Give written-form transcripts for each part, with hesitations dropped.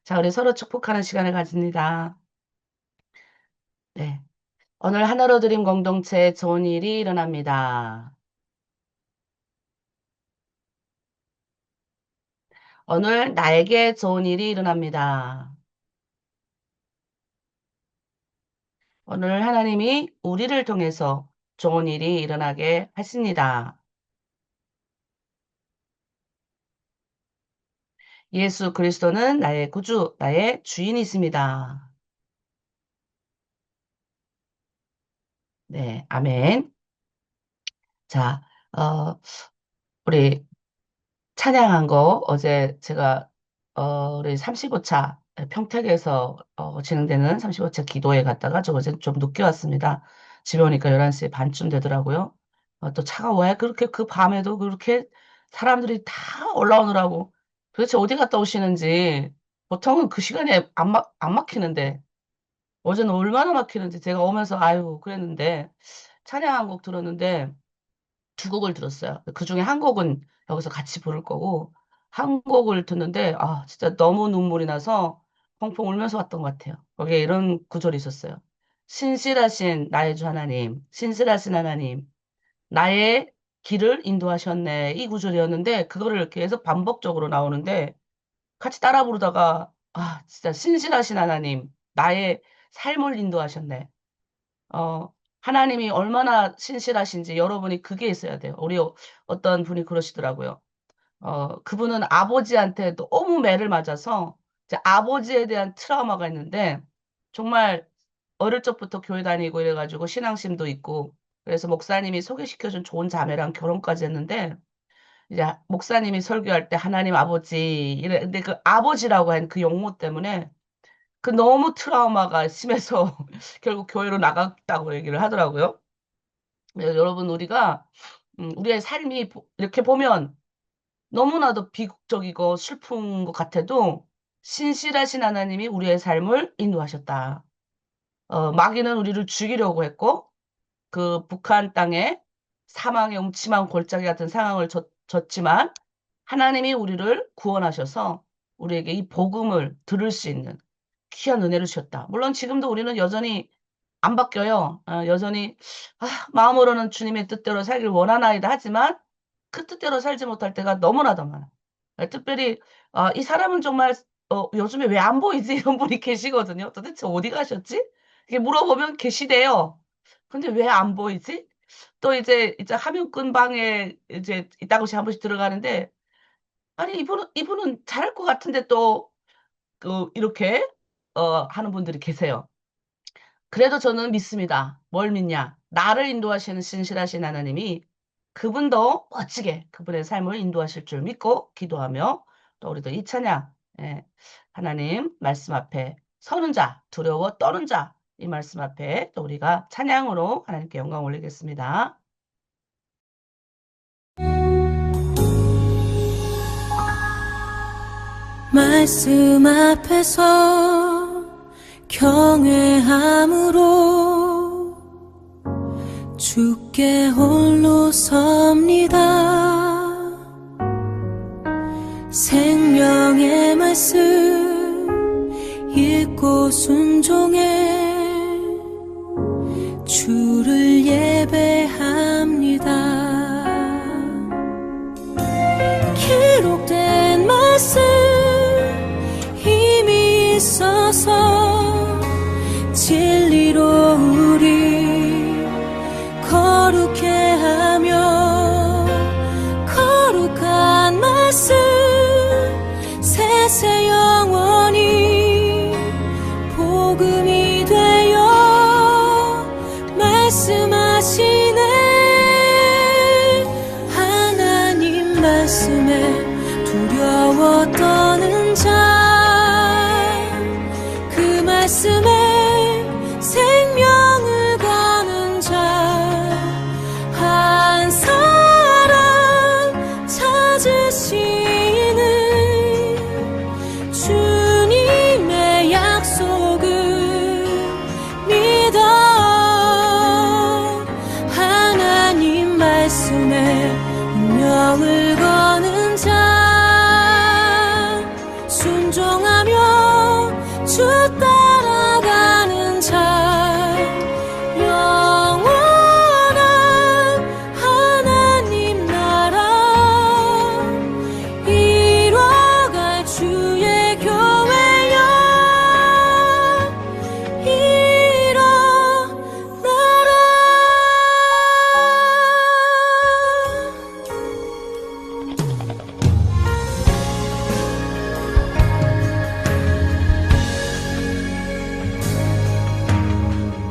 자, 우리 서로 축복하는 시간을 가집니다. 네. 오늘 하나로 드림 공동체에 좋은 일이 일어납니다. 오늘 나에게 좋은 일이 일어납니다. 오늘 하나님이 우리를 통해서 좋은 일이 일어나게 하십니다. 예수 그리스도는 나의 구주, 나의 주인이십니다. 네, 아멘. 자, 우리 찬양한 거 어제 제가 우리 35차 평택에서 진행되는 35차 기도회 갔다가 저 어제 좀 늦게 왔습니다. 집에 오니까 11시 반쯤 되더라고요. 또 차가 왜 그렇게 그 밤에도 그렇게 사람들이 다 올라오느라고 도대체 어디 갔다 오시는지 보통은 그 시간에 안 막히는데 어제는 얼마나 막히는지 제가 오면서 아유 그랬는데 찬양 한 곡 들었는데 두 곡을 들었어요. 그 중에 한 곡은 여기서 같이 부를 거고, 한 곡을 듣는데, 아, 진짜 너무 눈물이 나서 펑펑 울면서 왔던 것 같아요. 거기에 이런 구절이 있었어요. 신실하신 나의 주 하나님, 신실하신 하나님, 나의 길을 인도하셨네. 이 구절이었는데, 그거를 계속 반복적으로 나오는데, 같이 따라 부르다가, 아, 진짜 신실하신 하나님, 나의 삶을 인도하셨네. 하나님이 얼마나 신실하신지 여러분이 그게 있어야 돼요. 우리 어떤 분이 그러시더라고요. 그분은 아버지한테 너무 매를 맞아서 이제 아버지에 대한 트라우마가 있는데 정말 어릴 적부터 교회 다니고 이래가지고 신앙심도 있고 그래서 목사님이 소개시켜준 좋은 자매랑 결혼까지 했는데 이제 목사님이 설교할 때 하나님 아버지 이래 근데 그 아버지라고 한 그 용모 때문에 그 너무 트라우마가 심해서 결국 교회로 나갔다고 얘기를 하더라고요. 여러분, 우리가, 우리의 삶이 이렇게 보면 너무나도 비극적이고 슬픈 것 같아도 신실하신 하나님이 우리의 삶을 인도하셨다. 마귀는 우리를 죽이려고 했고, 그 북한 땅에 사망의 음침한 골짜기 같은 상황을 졌지만, 하나님이 우리를 구원하셔서 우리에게 이 복음을 들을 수 있는 귀한 은혜를 주셨다. 물론 지금도 우리는 여전히 안 바뀌어요. 여전히 마음으로는 주님의 뜻대로 살길 원하나이다 하지만 그 뜻대로 살지 못할 때가 너무나도 많아. 특별히 이 사람은 정말 요즘에 왜 안 보이지? 이런 분이 계시거든요. 도대체 어디 가셨지? 이렇게 물어보면 계시대요. 근데 왜 안 보이지? 또 이제 화면 끈방에 이제 이따금씩 한 번씩 들어가는데 아니 이분은 잘할 것 같은데 또 이렇게 하는 분들이 계세요. 그래도 저는 믿습니다. 뭘 믿냐? 나를 인도하시는 신실하신 하나님이 그분도 멋지게 그분의 삶을 인도하실 줄 믿고 기도하며 또 우리도 이 찬양, 예, 하나님 말씀 앞에 서는 자, 두려워 떠는 자, 이 말씀 앞에 또 우리가 찬양으로 하나님께 영광 올리겠습니다. 말씀 앞에서 경외함으로 주께 홀로 섭니다. 생명의 말씀 읽고 순종해 주를 예배합니다. 기록된 말씀 힘이 있어서 진리로 우리 거룩해 하며 거룩한 말씀 세세 영원히 복음이 되어 말씀하시네. 하나님 말씀에 두려워 떠는 자 그 말씀에 생명을 거는 자 한 사람 찾으시는 주님의 약속을 주 따라가는 자 영원한 하나님 나라 이뤄갈 주의 교회여 일어나라.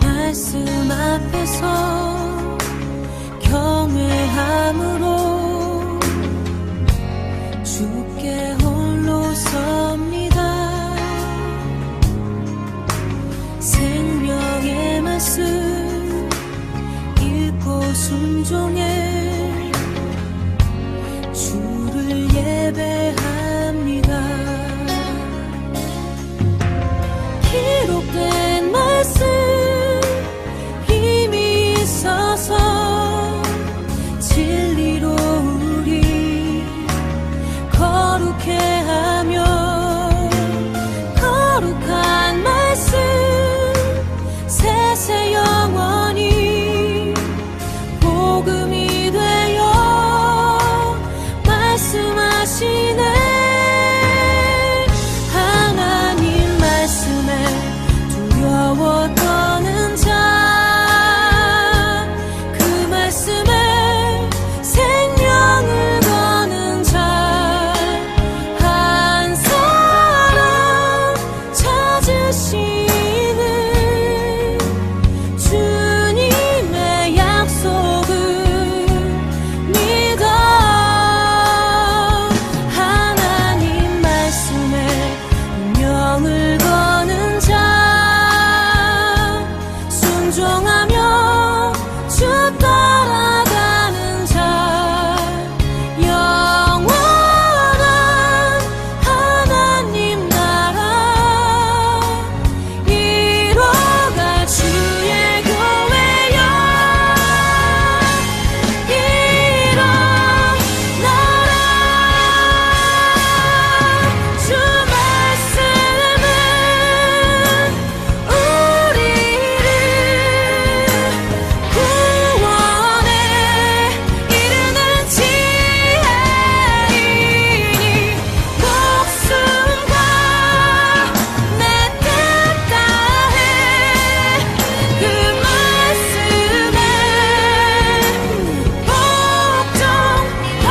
말씀 앞에서 경외함으로 주께 홀로 섭니다. 생명의 말씀 읽고 순종해 주를 예배합니다. 기록된 말씀 힘이 있어서 진리로 우리 거룩해 하며 거룩한 말씀 세세 영원히 복음이 되어 말씀하시네. 하나님 말씀에 두려워 떠는 자 그 말씀에 생명을 거는 자 한 사람 찾으시는 주님의 약속을 믿어. 하나님 말씀에 운명을 거는 자 순종하며 주 따라가는 자 영원한 하나님 나라 이뤄갈 주의 교회여 일어나라. 주 말씀은 우리를 구원에 이르는 지혜이니 목숨과 내 뜻 다해 그 말씀에 복종하라.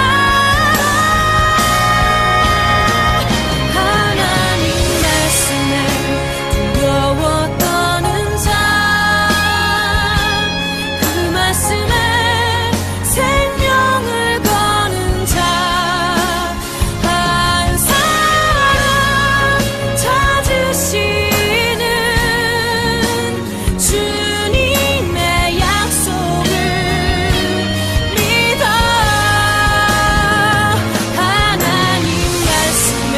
하나님 말씀에 두려워 떠는 자 그 말씀에 생명을 거는 자 한 사람 찾으시는 주님의 약속을 믿어. 하나님 말씀에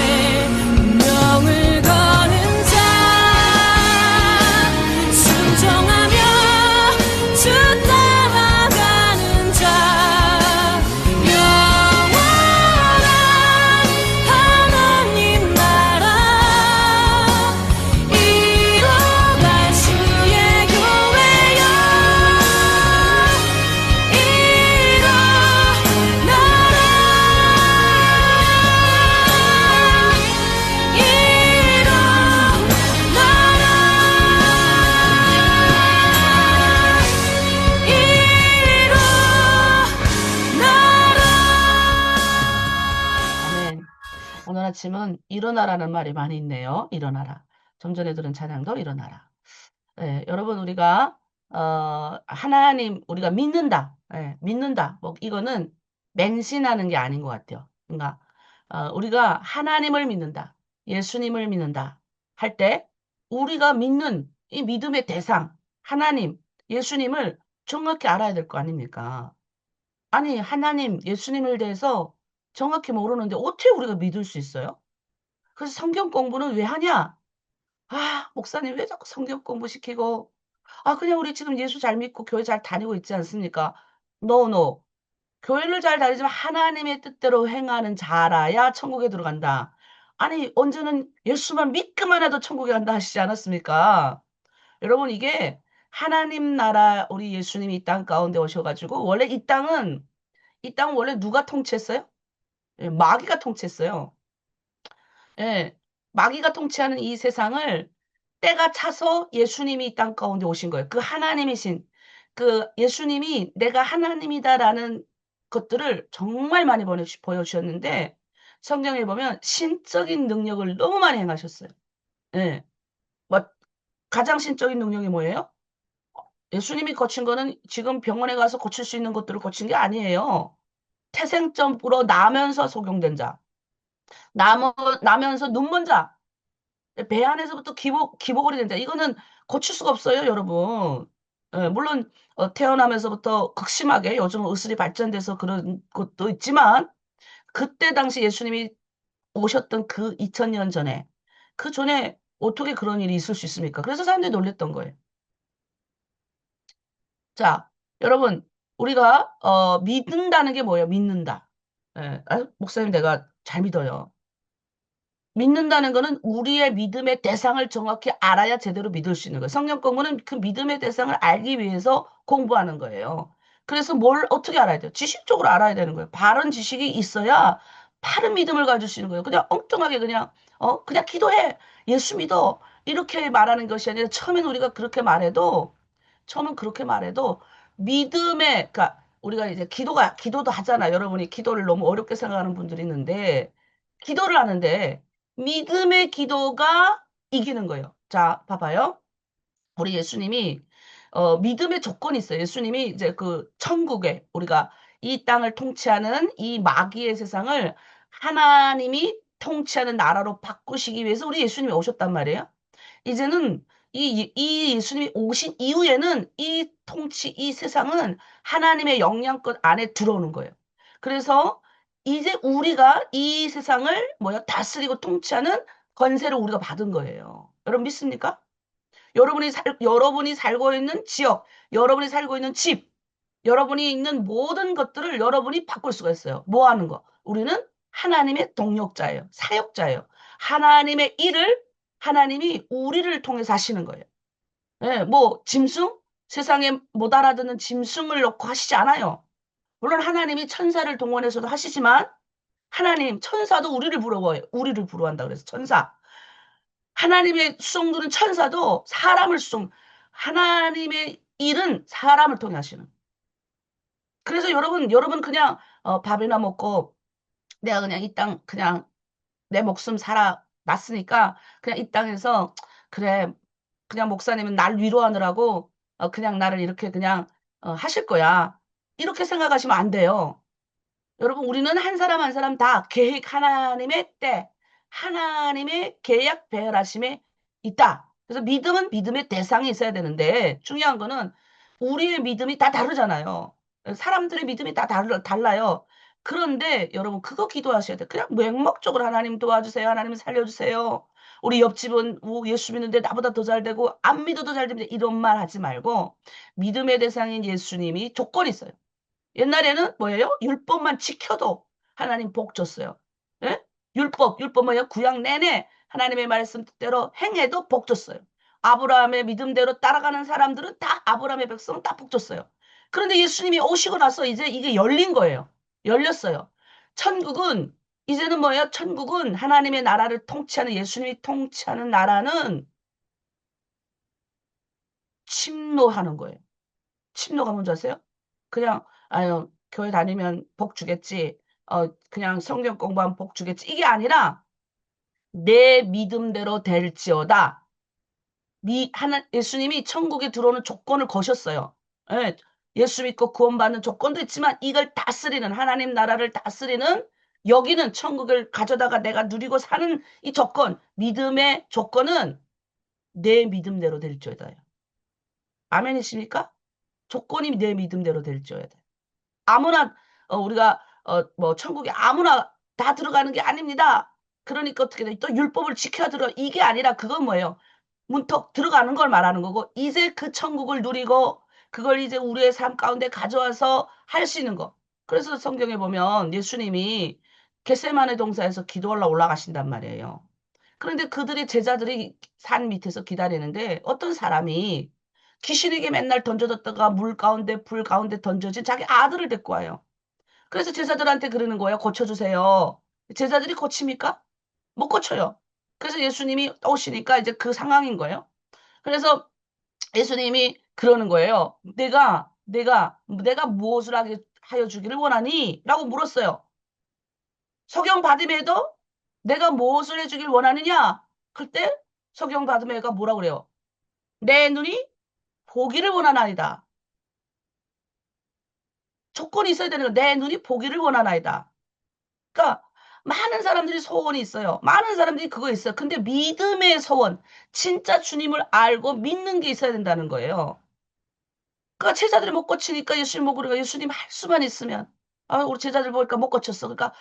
운명을 거는 자 순종하며 주 따라가는 자 영원한 하나님 나라 이뤄갈 주의 교회여 아멘. 오늘 아침은 일어나라는 말이 많이 있네요. 일어나라. 좀 전에 들은 찬양도 일어나라. 예, 여러분 우리가 하나님 우리가 믿는다. 예, 믿는다. 뭐 이거는 맹신하는 게 아닌 것 같아요. 그러니까 우리가 하나님을 믿는다. 예수님을 믿는다. 할 때 우리가 믿는 이 믿음의 대상 하나님, 예수님을 정확히 알아야 될 거 아닙니까? 아니 하나님, 예수님을 대해서 정확히 모르는데 어떻게 우리가 믿을 수 있어요? 그래서 성경 공부는 왜 하냐? 아, 목사님 왜 자꾸 성경 공부시키고, 아, 그냥 우리 지금 예수 잘 믿고 교회 잘 다니고 있지 않습니까? No, no. 교회를 잘 다니지만 하나님의 뜻대로 행하는 자라야 천국에 들어간다. 아니, 언제는 예수만 믿기만 해도 천국에 간다 하시지 않았습니까? 여러분, 이게 하나님 나라, 우리 예수님이 이 땅 가운데 오셔가지고, 원래 이 땅은 원래 누가 통치했어요? 예, 마귀가 통치했어요. 예, 마귀가 통치하는 이 세상을 때가 차서 예수님이 이 땅 가운데 오신 거예요. 그 하나님이신, 그 예수님이 내가 하나님이다라는 것들을 정말 많이 보여주셨는데, 성경에 보면 신적인 능력을 너무 많이 행하셨어요. 예, 뭐, 가장 신적인 능력이 뭐예요? 예수님이 거친 거는 지금 병원에 가서 고칠 수 있는 것들을 고친 게 아니에요. 태생적으로 나면서 속용된 자, 나면서 눈먼 자, 배 안에서부터 기복을이 된다. 이거는 고칠 수가 없어요, 여러분. 예, 물론 태어나면서부터 극심하게 요즘 의술이 발전돼서 그런 것도 있지만 그때 당시 예수님이 오셨던 그 2000년 전에 그 전에 어떻게 그런 일이 있을 수 있습니까? 그래서 사람들이 놀랬던 거예요. 자, 여러분, 우리가 믿는다는 게 뭐예요? 믿는다. 예, 목사님 내가 잘 믿어요. 믿는다는 거는 우리의 믿음의 대상을 정확히 알아야 제대로 믿을 수 있는 거예요. 성경 공부는 그 믿음의 대상을 알기 위해서 공부하는 거예요. 그래서 뭘 어떻게 알아야 돼요? 지식적으로 알아야 되는 거예요. 바른 지식이 있어야 바른 믿음을 가질 수 있는 거예요. 그냥 엉뚱하게 그냥 기도해. 예수 믿어. 이렇게 말하는 것이 아니라 처음엔 그렇게 말해도 그러니까 우리가 이제 기도도 하잖아. 여러분이 기도를 너무 어렵게 생각하는 분들이 있는데 기도를 하는데 믿음의 기도가 이기는 거예요. 자, 봐봐요. 우리 예수님이 믿음의 조건이 있어요. 예수님이 이제 그 천국에 우리가 이 땅을 통치하는 이 마귀의 세상을 하나님이 통치하는 나라로 바꾸시기 위해서 우리 예수님이 오셨단 말이에요. 이제는 이 예수님이 오신 이후에는 이 세상은 하나님의 영향권 안에 들어오는 거예요. 그래서 이제 우리가 이 세상을 다스리고 통치하는 권세를 우리가 받은 거예요. 여러분 믿습니까? 여러분이 살고 있는 지역, 여러분이 살고 있는 집, 여러분이 있는 모든 것들을 여러분이 바꿀 수가 있어요. 뭐 하는 거? 우리는 하나님의 동력자예요. 사역자예요. 하나님의 일을 하나님이 우리를 통해서 하시는 거예요. 예, 짐승? 세상에 못 알아듣는 짐승을 넣고 하시지 않아요. 물론 하나님이 천사를 동원해서도 하시지만 천사도 우리를 부러워요. 우리를 부러워한다 그래서 천사. 하나님의 수종들은 천사도 하나님의 일은 사람을 통해 하시는. 그래서 여러분 그냥 밥이나 먹고 내가 그냥 이 땅 그냥 내 목숨 살아 났으니까 그냥 이 땅에서 그래 그냥 목사님은 날 위로하느라고 그냥 나를 이렇게 그냥 하실 거야. 이렇게 생각하시면 안 돼요. 여러분, 우리는 한 사람 한 사람 다 하나님의 때, 하나님의 계약 배열하심에 있다. 그래서 믿음은 믿음의 대상이 있어야 되는데 중요한 거는 우리의 믿음이 다 다르잖아요. 사람들의 믿음이 다 달라요. 그런데 여러분 그거 기도하셔야 돼요. 그냥 맹목적으로 하나님 도와주세요. 하나님 살려주세요. 우리 옆집은 예수 믿는데 나보다 더 잘 되고 안 믿어도 잘 됩니다. 이런 말 하지 말고 믿음의 대상인 예수님이 조건이 있어요. 옛날에는 뭐예요? 율법만 지켜도 하나님 복 줬어요. 예? 율법 뭐예요? 구약 내내 하나님의 말씀대로 행해도 복 줬어요. 아브라함의 믿음대로 따라가는 사람들은 다 아브라함의 백성은 다 복 줬어요. 그런데 예수님이 오시고 나서 이제 이게 열린 거예요. 열렸어요. 천국은 이제는 뭐예요? 천국은 하나님의 나라를 통치하는 예수님이 통치하는 나라는 침노하는 거예요. 침노가 뭔지 아세요? 그냥 아유 교회 다니면 복 주겠지. 그냥 성경 공부하면 복 주겠지. 이게 아니라 내 믿음대로 될지어다. 예수님이 천국에 들어오는 조건을 거셨어요. 예, 예수 믿고 구원받는 조건도 있지만 이걸 다스리는 하나님 나라를 다스리는 여기는 천국을 가져다가 내가 누리고 사는 이 조건, 믿음의 조건은 내 믿음대로 될지어다요. 아멘이십니까? 조건이 내 믿음대로 될지어다. 아무나 우리가 천국에 아무나 다 들어가는 게 아닙니다. 그러니까 어떻게 돼? 또 율법을 지켜야 들어. 이게 아니라 그건 뭐예요? 문턱 들어가는 걸 말하는 거고 이제 그 천국을 누리고 그걸 이제 우리의 삶 가운데 가져와서 할 수 있는 거. 그래서 성경에 보면 예수님이 겟세마네 동산에서 기도하러 올라가신단 말이에요. 그런데 그들의 제자들이 산 밑에서 기다리는데 어떤 사람이 귀신에게 맨날 던져졌다가 물 가운데 불 가운데 던져진 자기 아들을 데리고 와요. 그래서 제자들한테 그러는 거예요. 고쳐주세요. 제자들이 고칩니까? 못 고쳐요. 그래서 예수님이 오시니까 이제 그 상황인 거예요. 그래서 예수님이 그러는 거예요. 내가 무엇을 하여 주기를 원하니? 라고 물었어요. 석영 바디메이도 내가 무엇을 해주길 원하느냐? 그때 석영 바디메이가 뭐라 그래요? 내 눈이 보기를 원하나이다. 조건이 있어야 되는 거. 내 눈이 보기를 원하나이다. 그러니까 많은 사람들이 소원이 있어요. 많은 사람들이 그거 있어요. 근데 믿음의 소원, 진짜 주님을 알고 믿는 게 있어야 된다는 거예요. 그러니까 제자들이 못 고치니까 예수님 못 그러니까 예수님 할 수만 있으면 우리 제자들 보니까 못 고쳤어. 그러니까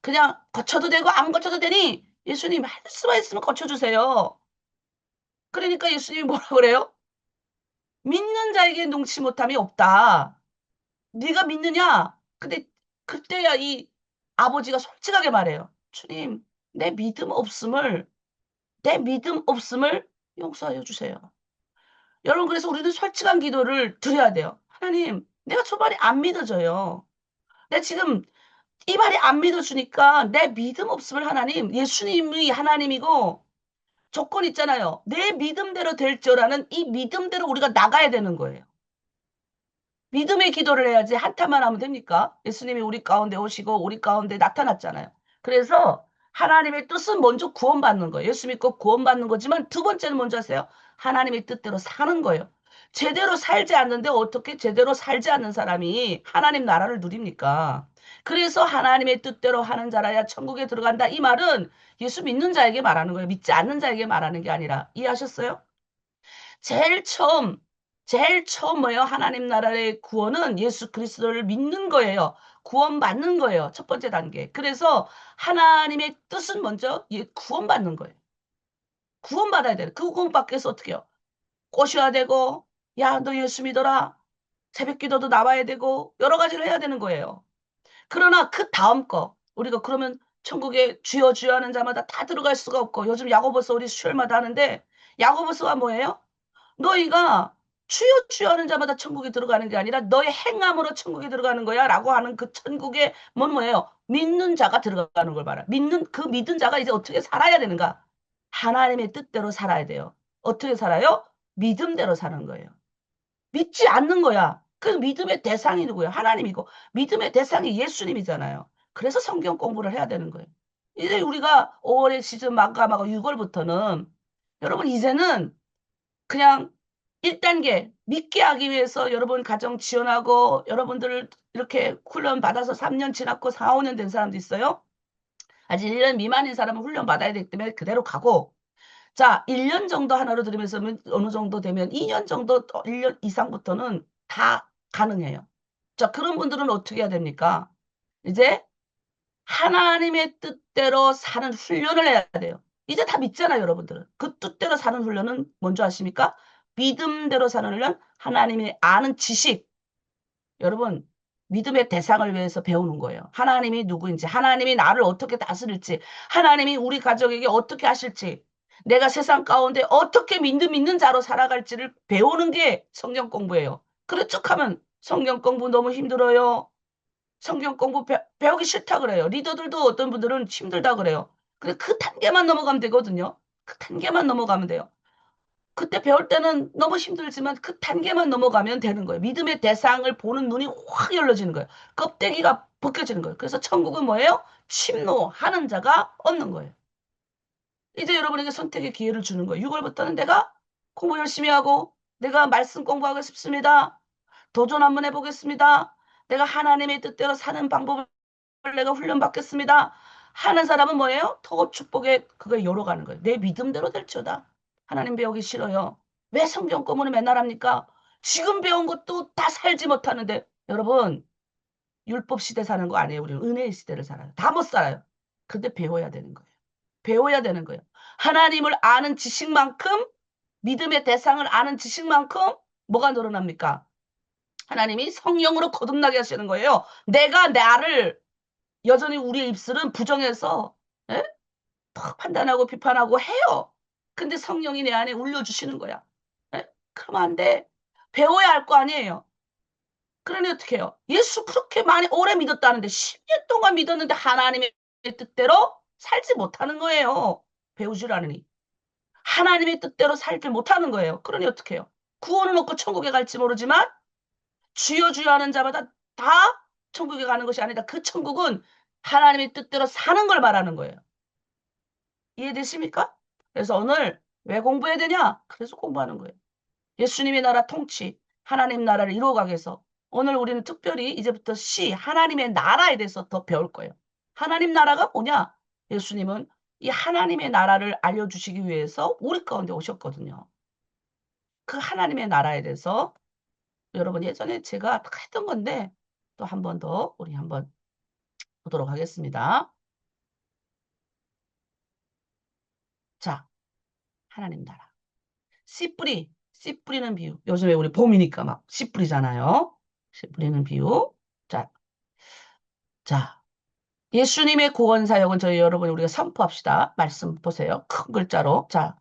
그냥 고쳐도 되고 안 고쳐도 되니 예수님 할 수만 있으면 고쳐주세요. 그러니까 예수님이 뭐라 그래요? 믿는 자에게 능치 못함이 없다. 네가 믿느냐? 근데 그때야 이 아버지가 솔직하게 말해요. 주님, 내 믿음 없음을 내 믿음 없음을 용서하여 주세요. 여러분, 그래서 우리는 솔직한 기도를 드려야 돼요. 하나님, 내가 저 말이 안 믿어져요. 내 지금 이 말이 안 믿어주니까 내 믿음 없음을 하나님, 예수님이 하나님이고 조건 있잖아요. 내 믿음대로 될 줄 아는 이 믿음대로 우리가 나가야 되는 거예요. 믿음의 기도를 해야지 한타만 하면 됩니까? 예수님이 우리 가운데 오시고 우리 가운데 나타났잖아요. 그래서 하나님의 뜻은 먼저 구원받는 거예요. 예수 믿고 구원받는 거지만 두 번째는 먼저 하세요. 하나님의 뜻대로 사는 거예요. 제대로 살지 않는데 어떻게 제대로 살지 않는 사람이 하나님 나라를 누립니까? 그래서 하나님의 뜻대로 하는 자라야 천국에 들어간다. 이 말은 예수 믿는 자에게 말하는 거예요. 믿지 않는 자에게 말하는 게 아니라. 이해하셨어요? 제일 처음, 제일 처음 뭐예요? 하나님 나라의 구원은 예수 그리스도를 믿는 거예요. 구원받는 거예요. 첫 번째 단계. 그래서 하나님의 뜻은 먼저 구원받는 거예요. 구원받아야 돼요. 그 구원받기 위해서 어떻게 해요? 꼬셔야 되고, 야, 너 예수 믿어라. 새벽 기도도 나와야 되고, 여러 가지를 해야 되는 거예요. 그러나 그 다음 거, 우리가 그러면 천국에 주여 주여 하는 자마다 다 들어갈 수가 없고, 요즘 야고보서 우리 수요일마다 하는데, 야고보서가 뭐예요? 너희가 주여 주여 하는 자마다 천국에 들어가는 게 아니라 너의 행함으로 천국에 들어가는 거야 라고 하는 그 천국의 뭔 뭐예요? 믿는 자가 들어가는 걸 말아. 믿는 그 믿은 자가 이제 어떻게 살아야 되는가? 하나님의 뜻대로 살아야 돼요. 어떻게 살아요? 믿음대로 사는 거예요. 믿지 않는 거야. 그 믿음의 대상이 누구예요? 하나님이고 믿음의 대상이 예수님이잖아요. 그래서 성경 공부를 해야 되는 거예요. 이제 우리가 5월의 시즌 마감하고 6월부터는 여러분 이제는 그냥 1단계 믿게 하기 위해서 여러분 가정 지원하고 여러분들 이렇게 훈련 받아서 3년 지났고 4, 5년 된 사람도 있어요. 아직 1년 미만인 사람은 훈련 받아야 되기 때문에 그대로 가고 자, 1년 정도 하나로 들으면서 어느 정도 되면 2년 정도, 1년 이상부터는 다 가능해요. 자, 그런 분들은 어떻게 해야 됩니까? 이제 하나님의 뜻대로 사는 훈련을 해야 돼요. 이제 다 믿잖아요, 여러분들은. 그 뜻대로 사는 훈련은 먼저 하십니까? 믿음대로 사는 훈련, 하나님이 아는 지식. 여러분, 믿음의 대상을 위해서 배우는 거예요. 하나님이 누구인지, 하나님이 나를 어떻게 다스릴지, 하나님이 우리 가족에게 어떻게 하실지, 내가 세상 가운데 어떻게 믿는 자로 살아갈지를 배우는 게 성경 공부예요. 그래 쭉 하면 성경 공부 너무 힘들어요. 성경 공부 배우기 싫다 그래요. 리더들도 어떤 분들은 힘들다 그래요. 근데 그 단계만 넘어가면 되거든요. 그 단계만 넘어가면 돼요. 그때 배울 때는 너무 힘들지만 그 단계만 넘어가면 되는 거예요. 믿음의 대상을 보는 눈이 확 열려지는 거예요. 껍데기가 벗겨지는 거예요. 그래서 천국은 뭐예요? 침노하는 자가 없는 거예요. 이제 여러분에게 선택의 기회를 주는 거예요. 6월부터는 내가 공부 열심히 하고 내가 말씀 공부하고 싶습니다. 도전 한번 해보겠습니다. 내가 하나님의 뜻대로 사는 방법을 내가 훈련받겠습니다. 하는 사람은 뭐예요? 더 축복에 그걸 열어가는 거예요. 내 믿음대로 될지어다. 하나님 배우기 싫어요. 왜 성경 공부는 맨날 합니까? 지금 배운 것도 다 살지 못하는데 여러분 율법 시대 사는 거 아니에요. 우리는 은혜의 시대를 살아요. 다 못 살아요. 근데 배워야 되는 거예요. 배워야 되는 거예요. 하나님을 아는 지식만큼 믿음의 대상을 아는 지식만큼 뭐가 늘어납니까? 하나님이 성령으로 거듭나게 하시는 거예요. 내가 나를 여전히 우리의 입술은 부정해서 예? 막 판단하고 비판하고 해요. 근데 성령이 내 안에 울려주시는 거야. 예? 그러면 안 돼. 배워야 할 거 아니에요. 그러니 어떻게 해요? 예수 그렇게 많이 오래 믿었다는데 10년 동안 믿었는데 하나님의 뜻대로 살지 못하는 거예요. 배우질 않으니. 하나님의 뜻대로 살지 못하는 거예요. 그러니 어떻게 해요? 구원은 얻고 천국에 갈지 모르지만 주여 주여 하는 자마다 다 천국에 가는 것이 아니다. 그 천국은 하나님의 뜻대로 사는 걸 말하는 거예요. 이해되십니까? 그래서 오늘 왜 공부해야 되냐? 그래서 공부하는 거예요. 예수님의 나라 통치, 하나님 나라를 이루어가기 위해서 오늘 우리는 특별히 이제부터 하나님의 나라에 대해서 더 배울 거예요. 하나님 나라가 뭐냐? 예수님은 이 하나님의 나라를 알려주시기 위해서 우리 가운데 오셨거든요. 그 하나님의 나라에 대해서 여러분 예전에 제가 했던 건데 또 한 번 더 우리 한번 보도록 하겠습니다. 자, 하나님 나라. 씨 뿌리는 비유. 요즘에 우리 봄이니까 막 씨 뿌리잖아요. 씨 뿌리는 비유. 자, 자, 예수님의 구원 사역은 저희 여러분 우리가 선포합시다. 말씀 보세요. 큰 글자로. 자,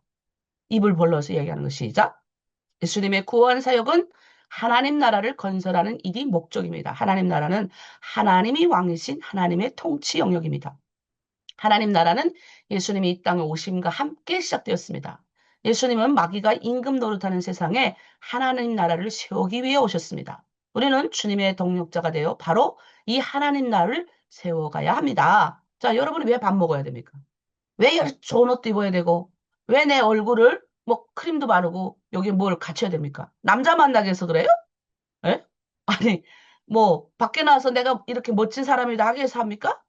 입을 벌려서 얘기하는 거 시작. 예수님의 구원 사역은 하나님 나라를 건설하는 일이 목적입니다. 하나님 나라는 하나님이 왕이신 하나님의 통치 영역입니다. 하나님 나라는 예수님이 이 땅에 오심과 함께 시작되었습니다. 예수님은 마귀가 임금 노릇하는 세상에 하나님 나라를 세우기 위해 오셨습니다. 우리는 주님의 동력자가 되어 바로 이 하나님 나라를 세워가야 합니다. 자, 여러분이 왜 밥 먹어야 됩니까? 왜 좋은 옷도 입어야 되고, 왜 내 얼굴을 뭐 크림도 바르고 여기 뭘 갖춰야 됩니까? 남자 만나기 위해서 그래요? 예? 아니, 뭐 밖에 나와서 내가 이렇게 멋진 사람이다 하기 위해서 합니까?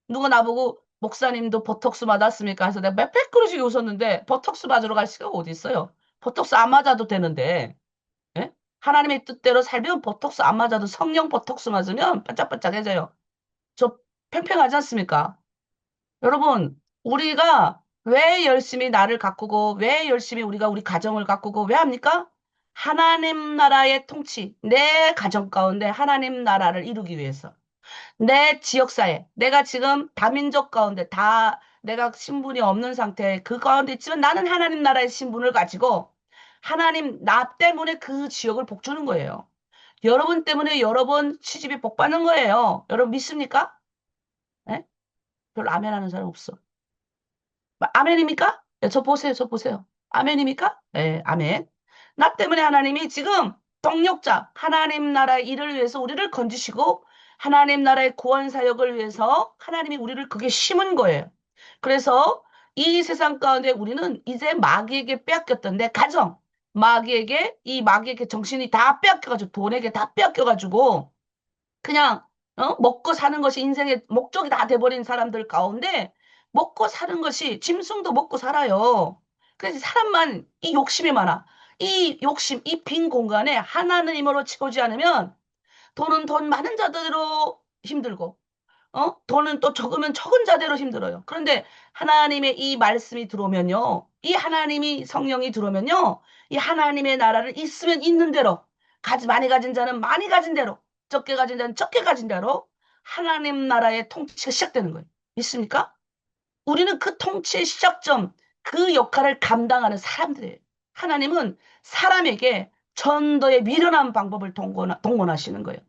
누가 나보고 목사님도 보톡스 맞았습니까? 해서 내가 몇백 그루씩 웃었는데 보톡스 맞으러 갈 시간 어디 있어요? 보톡스 안 맞아도 되는데 예? 하나님의 뜻대로 살면 보톡스 안 맞아도 성령 보톡스 맞으면 반짝반짝해져요. 저 팽팽하지 않습니까? 여러분 우리가 왜 열심히 나를 가꾸고 왜 열심히 우리가 우리 가정을 가꾸고 왜 합니까? 하나님 나라의 통치, 내 가정 가운데 하나님 나라를 이루기 위해서. 내 지역사회, 내가 지금 다민족 가운데 다 내가 신분이 없는 상태 그 가운데 있지만 나는 하나님 나라의 신분을 가지고 하나님 나 때문에 그 지역을 복 주는 거예요. 여러분 때문에 여러분 시집이 복 받는 거예요. 여러분 믿습니까? 예? 별로 아멘 하는 사람 없어. 아멘입니까? 예, 저 보세요, 저 보세요. 아멘입니까? 예, 아멘. 나 때문에 하나님이 지금 동력자, 하나님 나라의 일을 위해서 우리를 건지시고, 하나님 나라의 구원 사역을 위해서 하나님이 우리를 그게 심은 거예요. 그래서 이 세상 가운데 우리는 이제 마귀에게 빼앗겼던 내 가정, 마귀에게 정신이 다 빼앗겨가지고, 돈에게 다 빼앗겨가지고, 그냥 먹고 사는 것이 인생의 목적이 다 돼버린 사람들 가운데 먹고 사는 것이 짐승도 먹고 살아요. 그래서 사람만 이 욕심이 많아. 이 욕심, 이 빈 공간에 하나님으로 채우지 않으면 돈은 돈 많은 자대로 힘들고 돈은 또 적으면 적은 자대로 힘들어요. 그런데 하나님의 이 말씀이 들어오면요. 이 하나님이 성령이 들어오면요. 이 하나님의 나라를 있으면 있는 대로, 많이 가진 자는 많이 가진 대로, 적게 가진 자는 적게 가진 대로 하나님 나라의 통치가 시작되는 거예요. 있습니까? 우리는 그 통치의 시작점, 그 역할을 감당하는 사람들이에요. 하나님은 사람에게 전도의 미련한 방법을 동원하시는 거예요.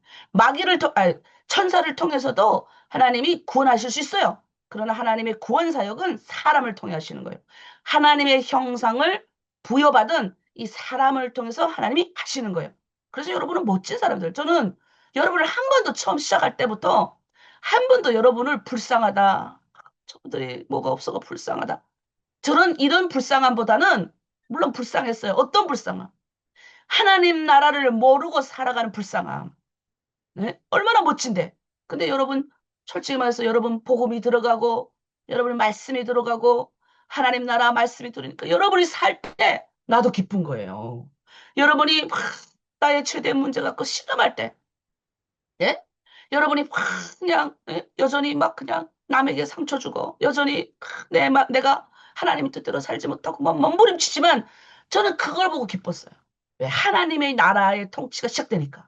천사를 통해서도 하나님이 구원하실 수 있어요. 그러나 하나님의 구원 사역은 사람을 통해 하시는 거예요. 하나님의 형상을 부여받은 이 사람을 통해서 하나님이 하시는 거예요. 그래서 여러분은 멋진 사람들. 저는 여러분을 한 번도 처음 시작할 때부터 한 번도 여러분을 불쌍하다. 저들이 뭐가 없어가 불쌍하다. 저는 이런 불쌍함보다는 물론 불쌍했어요. 어떤 불쌍함? 하나님 나라를 모르고 살아가는 불쌍함. 네? 얼마나 멋진데. 근데 여러분 솔직히 말해서 여러분 복음이 들어가고 여러분 말씀이 들어가고 하나님 나라 말씀이 들으니까 여러분이 살 때 나도 기쁜 거예요. 여러분이 나의 최대 문제 갖고 신음할 때 예? 여러분이 확 그냥 예? 여전히 막 그냥 남에게 상처 주고 여전히 내가 하나님의 뜻대로 살지 못하고 막 몸부림치지만 저는 그걸 보고 기뻤어요. 왜? 하나님의 나라의 통치가 시작되니까.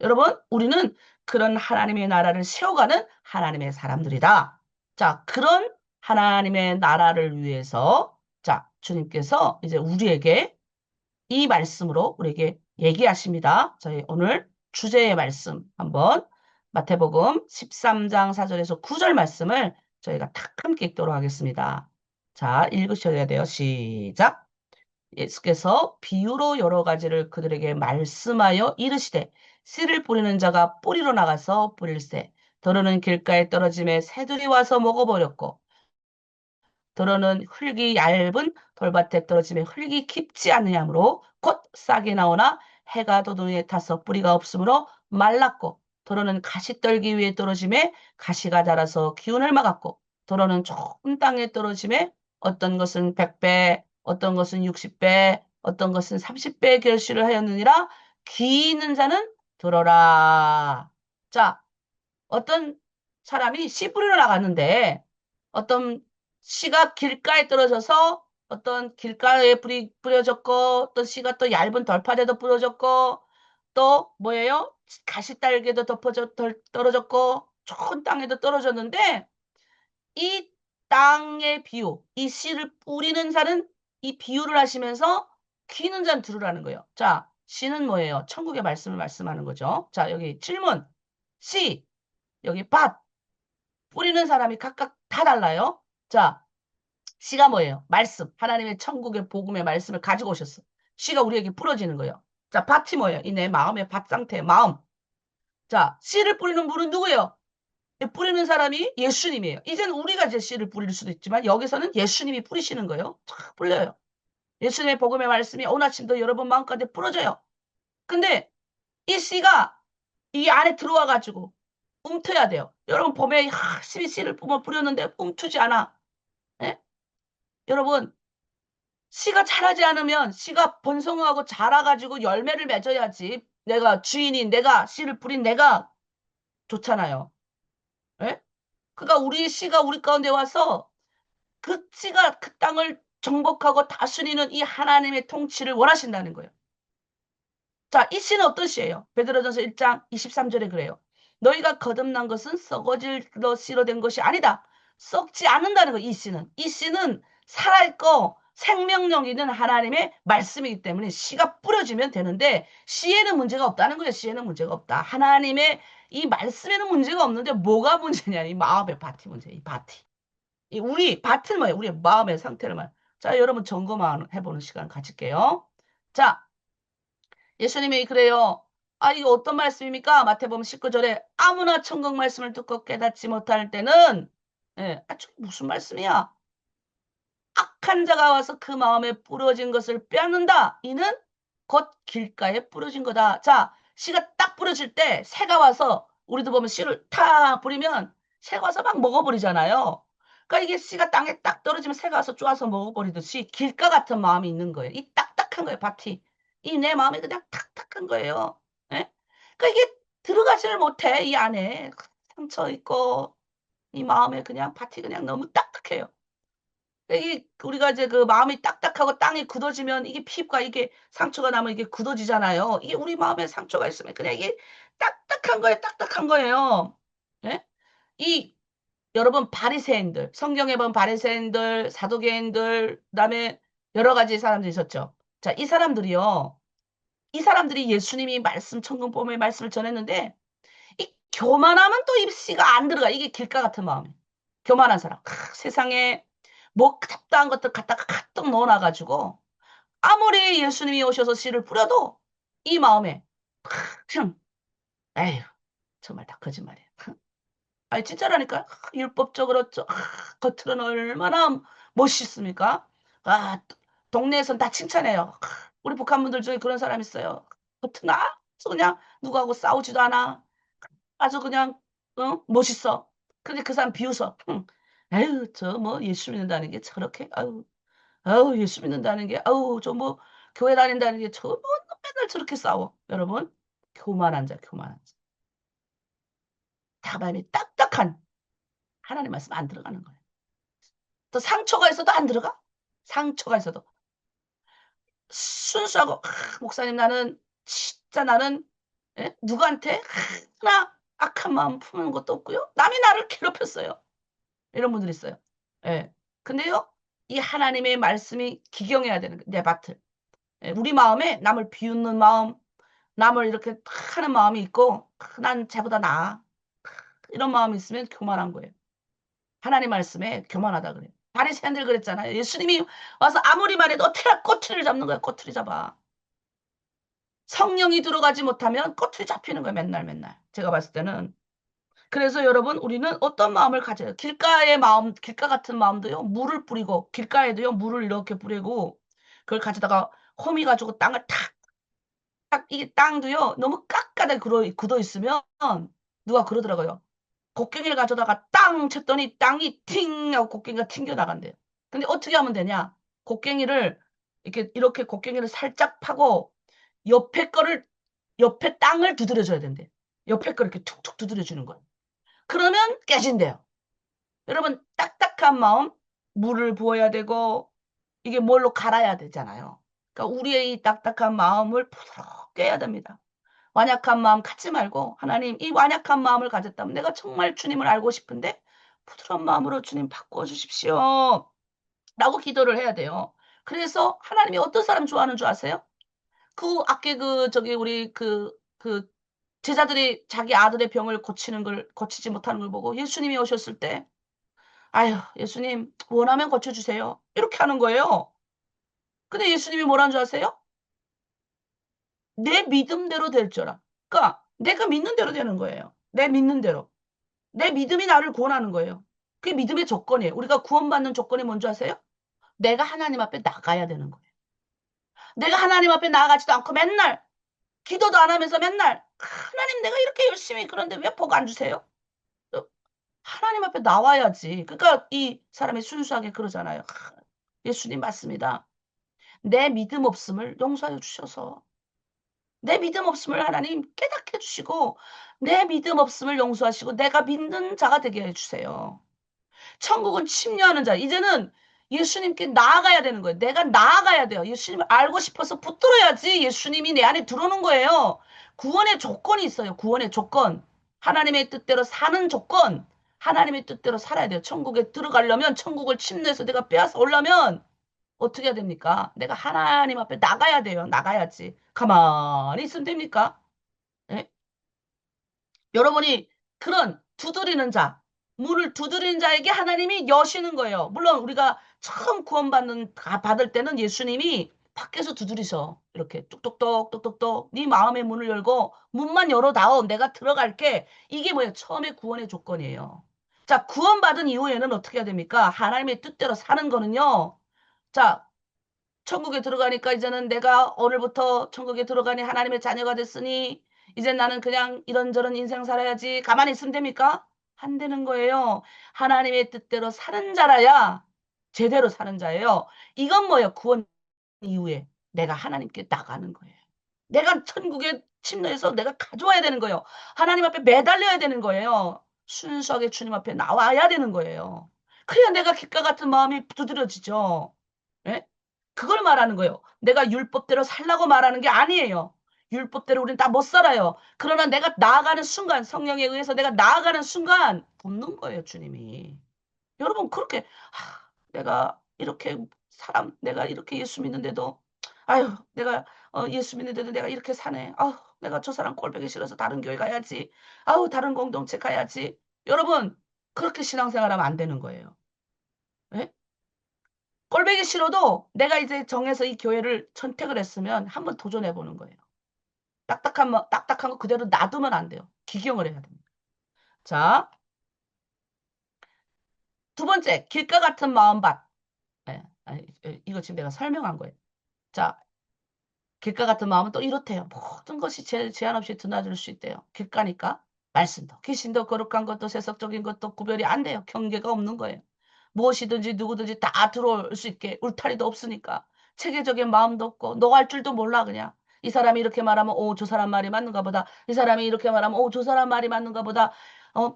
여러분, 우리는 그런 하나님의 나라를 세워가는 하나님의 사람들이다. 자, 그런 하나님의 나라를 위해서, 자, 주님께서 이제 우리에게 이 말씀으로 우리에게 얘기하십니다. 저희 오늘 주제의 말씀 한번 마태복음 13장 4절에서 9절 말씀을 저희가 탁 함께 읽도록 하겠습니다. 자, 읽으셔야 돼요. 시작. 예수께서 비유로 여러 가지를 그들에게 말씀하여 이르시되 씨를 뿌리는 자가 뿌리로 나가서 뿌릴새 더러는 길가에 떨어짐에 새들이 와서 먹어버렸고 더러는 흙이 얇은 돌밭에 떨어짐에 흙이 깊지 않으므로 곧 싹이 나오나 해가 돋은 후에 타서 뿌리가 없으므로 말랐고 더러는 가시떨기 위에 떨어짐에 가시가 자라서 기운을 막았고 더러는 좋은 땅에 떨어짐에 어떤 것은 100배 어떤 것은 60배 어떤 것은 30배 결실을 하였느니라 귀 있는 자는 들어라. 자, 어떤 사람이 씨 뿌리러 나갔는데 어떤 씨가 길가에 떨어져서 어떤 길가에 뿌려졌고 어떤 씨가 또 얇은 덜판에도 뿌려졌고 또 뭐예요? 가시딸기에도 떨어졌고 좋은 땅에도 떨어졌는데 이 땅의 비유, 이 씨를 뿌리는 자는 이 비유를 하시면서 귀는 자는 들으라는 거예요. 자, 씨는 뭐예요? 천국의 말씀을 말씀하는 거죠. 자, 여기 질문. 씨, 여기 밭. 뿌리는 사람이 각각 다 달라요. 자, 씨가 뭐예요? 말씀. 하나님의 천국의 복음의 말씀을 가지고 오셨어. 씨가 우리에게 뿌려지는 거예요. 자, 밭이 뭐예요? 이 내 마음의 밭 상태, 마음. 자, 씨를 뿌리는 분은 누구예요? 이 뿌리는 사람이 예수님이에요. 이제는 우리가 이제 씨를 뿌릴 수도 있지만 여기서는 예수님이 뿌리시는 거예요. 쫙 뿌려요. 예수님의 복음의 말씀이 오늘 아침도 여러분 마음가운데 뿌려져요. 근데 이 씨가 이 안에 들어와가지고 움트야 돼요. 여러분 봄에 열심히 씨를 뿌렸는데 움트지 않아. 예? 여러분 씨가 자라지 않으면 씨가 번성하고 자라가지고 열매를 맺어야지 내가 주인인 내가 씨를 뿌린 내가 좋잖아요. 예? 그러니까 우리 씨가 우리 가운데 와서 그 씨가 그 땅을 정복하고 다스리는 이 하나님의 통치를 원하신다는 거예요. 자, 이 씨는 어떤 씨예요? 베드로전서 1장 23절에 그래요. 너희가 거듭난 것은 썩어질러 씨로 된 것이 아니다. 썩지 않는다는 거예요. 이 씨는. 이 씨는 살아있고 생명력 있는 하나님의 말씀이기 때문에 씨가 뿌려지면 되는데 씨에는 문제가 없다는 거예요. 씨에는 문제가 없다. 하나님의 이 말씀에는 문제가 없는데 뭐가 문제냐? 이 마음의 밭이 문제예요. 이 밭이. 이 우리 밭은 뭐예요? 우리의 마음의 상태를 말. 자, 여러분 점검해보는 시간 가질게요. 자, 예수님이 그래요. 아, 이거 어떤 말씀입니까? 마태복음 19절에 아무나 천국 말씀을 듣고 깨닫지 못할 때는 예, 아, 저게 무슨 말씀이야? 악한 자가 와서 그 마음에 뿌려진 것을 빼앗는다. 이는 곧 길가에 뿌려진 거다. 자, 씨가 딱 뿌려질 때 새가 와서 우리도 보면 씨를 탁 뿌리면 새가 와서 막 먹어버리잖아요. 그러니까 이게 씨가 땅에 딱 떨어지면 새가 와서 쪼아서 먹어버리듯이 길가 같은 마음이 있는 거예요. 이 딱딱한 거예요, 밭이. 이 내 마음이 그냥 탁탁한 거예요. 예? 그러니까 이게 들어가지를 못해, 이 안에. 상처 있고, 이 마음에 그냥 밭이 그냥 너무 딱딱해요. 이게 우리가 이제 그 마음이 딱딱하고 땅이 굳어지면 이게 피부가 이게 상처가 나면 이게 굳어지잖아요. 이게 우리 마음에 상처가 있으면 그냥 이게 딱딱한 거예요. 딱딱한 거예요. 예? 이 여러분 바리새인들, 성경에 보면 바리새인들, 사두개인들, 그다음에 여러 가지 사람들이 있었죠. 자, 이 사람들이요. 이 사람들이 예수님이 말씀 천국복음의 말씀을 전했는데 이 교만하면 또 입시가 안 들어가. 이게 길가 같은 마음이에요. 교만한 사람. 세상에 뭐 잡다한 것들 갖다가 가득 넣어놔가지고 아무리 예수님이 오셔서 씨를 뿌려도 이 마음에 그냥 에휴 정말 다 거짓말이에요. 아니 진짜라니까 율법적으로 겉으로는 얼마나 멋있습니까? 아 동네에선 다 칭찬해요. 우리 북한 분들 중에 그런 사람 있어요. 겉은 아주 그냥 누구하고 싸우지도 않아. 아주 그냥 멋있어. 근데 그 사람 비웃어. 에휴 저 뭐 예수 믿는다는 게 저렇게 아우 예수 믿는다는 게 아우 저 뭐 교회 다닌다는 게 저 뭐 맨날 저렇게 싸워. 여러분 교만한 자 교만한 자. 다감이 딱딱한 하나님 말씀 안 들어가는 거예요. 또 상처가 있어도 안 들어가? 상처가 있어도 순수하고 목사님 나는 진짜 나는 예? 누구한테 하나 악한 마음 품는 것도 없고요. 남이 나를 괴롭혔어요. 이런 분들이 있어요. 예. 근데요, 이 하나님의 말씀이 기경해야 되는 거예요. 내 밭을. 예, 우리 마음에 남을 비웃는 마음, 남을 이렇게 탁 하는 마음이 있고, 난 쟤보다 나아. 이런 마음이 있으면 교만한 거예요. 하나님 말씀에 교만하다 그래요. 바리새인들 그랬잖아요. 예수님이 와서 아무리 말해도 어떻게 꼬투리를 잡는 거야. 꼬투리 잡아. 성령이 들어가지 못하면 꼬투리 잡히는 거예요. 맨날 맨날. 제가 봤을 때는. 그래서 여러분 우리는 어떤 마음을 가져요? 길가의 마음, 길가 같은 마음도요. 물을 뿌리고 길가에도요. 물을 이렇게 뿌리고 그걸 가져다가 호미 가지고 땅을 탁탁 이게 땅도요. 너무 깎아다 굳어 있으면 누가 그러더라고요. 곡괭이를 가져다가 땅 쳤더니 땅이 팅 하고 곡괭이가 튕겨 나간대요. 근데 어떻게 하면 되냐? 곡괭이를 이렇게 곡괭이를 살짝 파고 옆에 거를 옆에 땅을 두드려줘야 된대. 옆에 거 이렇게 툭툭 두드려주는 거예요. 그러면 깨진대요. 여러분 딱딱한 마음 물을 부어야 되고 이게 뭘로 갈아야 되잖아요. 그러니까 우리의 이 딱딱한 마음을 부드럽게 해야 됩니다. 완약한 마음 갖지 말고 하나님 이 완약한 마음을 가졌다면 내가 정말 주님을 알고 싶은데 부드러운 마음으로 주님 바꿔 주십시오. 라고 기도를 해야 돼요. 그래서 하나님이 어떤 사람 좋아하는 줄 아세요? 그 아까 저기 우리 그 제자들이 자기 아들의 병을 고치는 걸 고치지 못하는 걸 보고 예수님이 오셨을 때 아유 예수님 원하면 고쳐주세요. 이렇게 하는 거예요. 근데 예수님이 뭐라는 줄 아세요? 내 믿음대로 될 줄 알아. 그러니까 내가 믿는 대로 되는 거예요. 내 믿는 대로. 내 믿음이 나를 구원하는 거예요. 그게 믿음의 조건이에요. 우리가 구원받는 조건이 뭔지 아세요? 내가 하나님 앞에 나가야 되는 거예요. 내가 하나님 앞에 나가지도 않고 맨날 기도도 안 하면서 맨날 하나님 내가 이렇게 열심히 그런데 왜 복 안 주세요? 하나님 앞에 나와야지. 그러니까 이 사람이 순수하게 그러잖아요. 예수님 맞습니다. 내 믿음 없음을 용서해 주셔서 내 믿음 없음을 하나님 깨닫게 해주시고 내 믿음 없음을 용서하시고 내가 믿는 자가 되게 해주세요. 천국은 침략하는 자. 이제는 예수님께 나아가야 되는 거예요. 내가 나아가야 돼요. 예수님을 알고 싶어서 붙들어야지 예수님이 내 안에 들어오는 거예요. 구원의 조건이 있어요. 구원의 조건. 하나님의 뜻대로 사는 조건. 하나님의 뜻대로 살아야 돼요. 천국에 들어가려면 천국을 침례해서 내가 빼앗아 오려면 어떻게 해야 됩니까? 내가 하나님 앞에 나가야 돼요. 나가야지. 가만히 있으면 됩니까? 예? 여러분이 그런 두드리는 자, 문을 두드리는 자에게 하나님이 여시는 거예요. 물론 우리가 처음 받을 때는 예수님이 밖에서 두드리셔. 이렇게 뚝뚝뚝 뚝뚝뚝 네 마음의 문을 열고 문만 열어다오. 내가 들어갈게. 이게 뭐예요? 처음에 구원의 조건이에요. 자, 구원받은 이후에는 어떻게 해야 됩니까? 하나님의 뜻대로 사는 거는요. 자, 천국에 들어가니까 이제는 내가 오늘부터 천국에 들어가니 하나님의 자녀가 됐으니 이제 나는 그냥 이런저런 인생 살아야지. 가만히 있으면 됩니까? 안 되는 거예요. 하나님의 뜻대로 사는 자라야 제대로 사는 자예요. 이건 뭐예요? 구원 이후에 내가 하나님께 나가는 거예요. 내가 천국에 침노해서 내가 가져와야 되는 거예요. 하나님 앞에 매달려야 되는 거예요. 순수하게 주님 앞에 나와야 되는 거예요. 그래야 내가 깃과 같은 마음이 두드러지죠. 예? 그걸 말하는 거예요. 내가 율법대로 살라고 말하는 게 아니에요. 율법대로 우리는 다 못 살아요. 그러나 내가 나아가는 순간, 성령에 의해서 내가 나아가는 순간 붙는 거예요, 주님이. 여러분, 그렇게, 내가 이렇게 내가 이렇게 예수 믿는데도, 아유, 내가 예수 믿는데도 내가 이렇게 사네. 아우, 내가 저 사람 꼴보기 싫어서 다른 교회 가야지. 아우, 다른 공동체 가야지. 여러분, 그렇게 신앙생활하면 안 되는 거예요. 예? 꼴보기 싫어도 내가 이제 정해서 이 교회를 선택을 했으면 한번 도전해 보는 거예요. 딱딱한 거 그대로 놔두면 안 돼요. 기경을 해야 됩니다. 자, 두 번째, 길가 같은 마음밭. 예, 이거 지금 내가 설명한 거예요. 자, 길가 같은 마음은 또 이렇대요. 모든 것이 제한 없이 드나들 수 있대요. 길가니까 말씀도 귀신도 거룩한 것도 세속적인 것도 구별이 안 돼요. 경계가 없는 거예요. 무엇이든지 누구든지 다 들어올 수 있게 울타리도 없으니까 체계적인 마음도 없고 노할 줄도 몰라 그냥. 이 사람이 이렇게 말하면 오, 저 사람 말이 맞는가 보다. 이 사람이 이렇게 말하면 오, 저 사람 말이 맞는가 보다.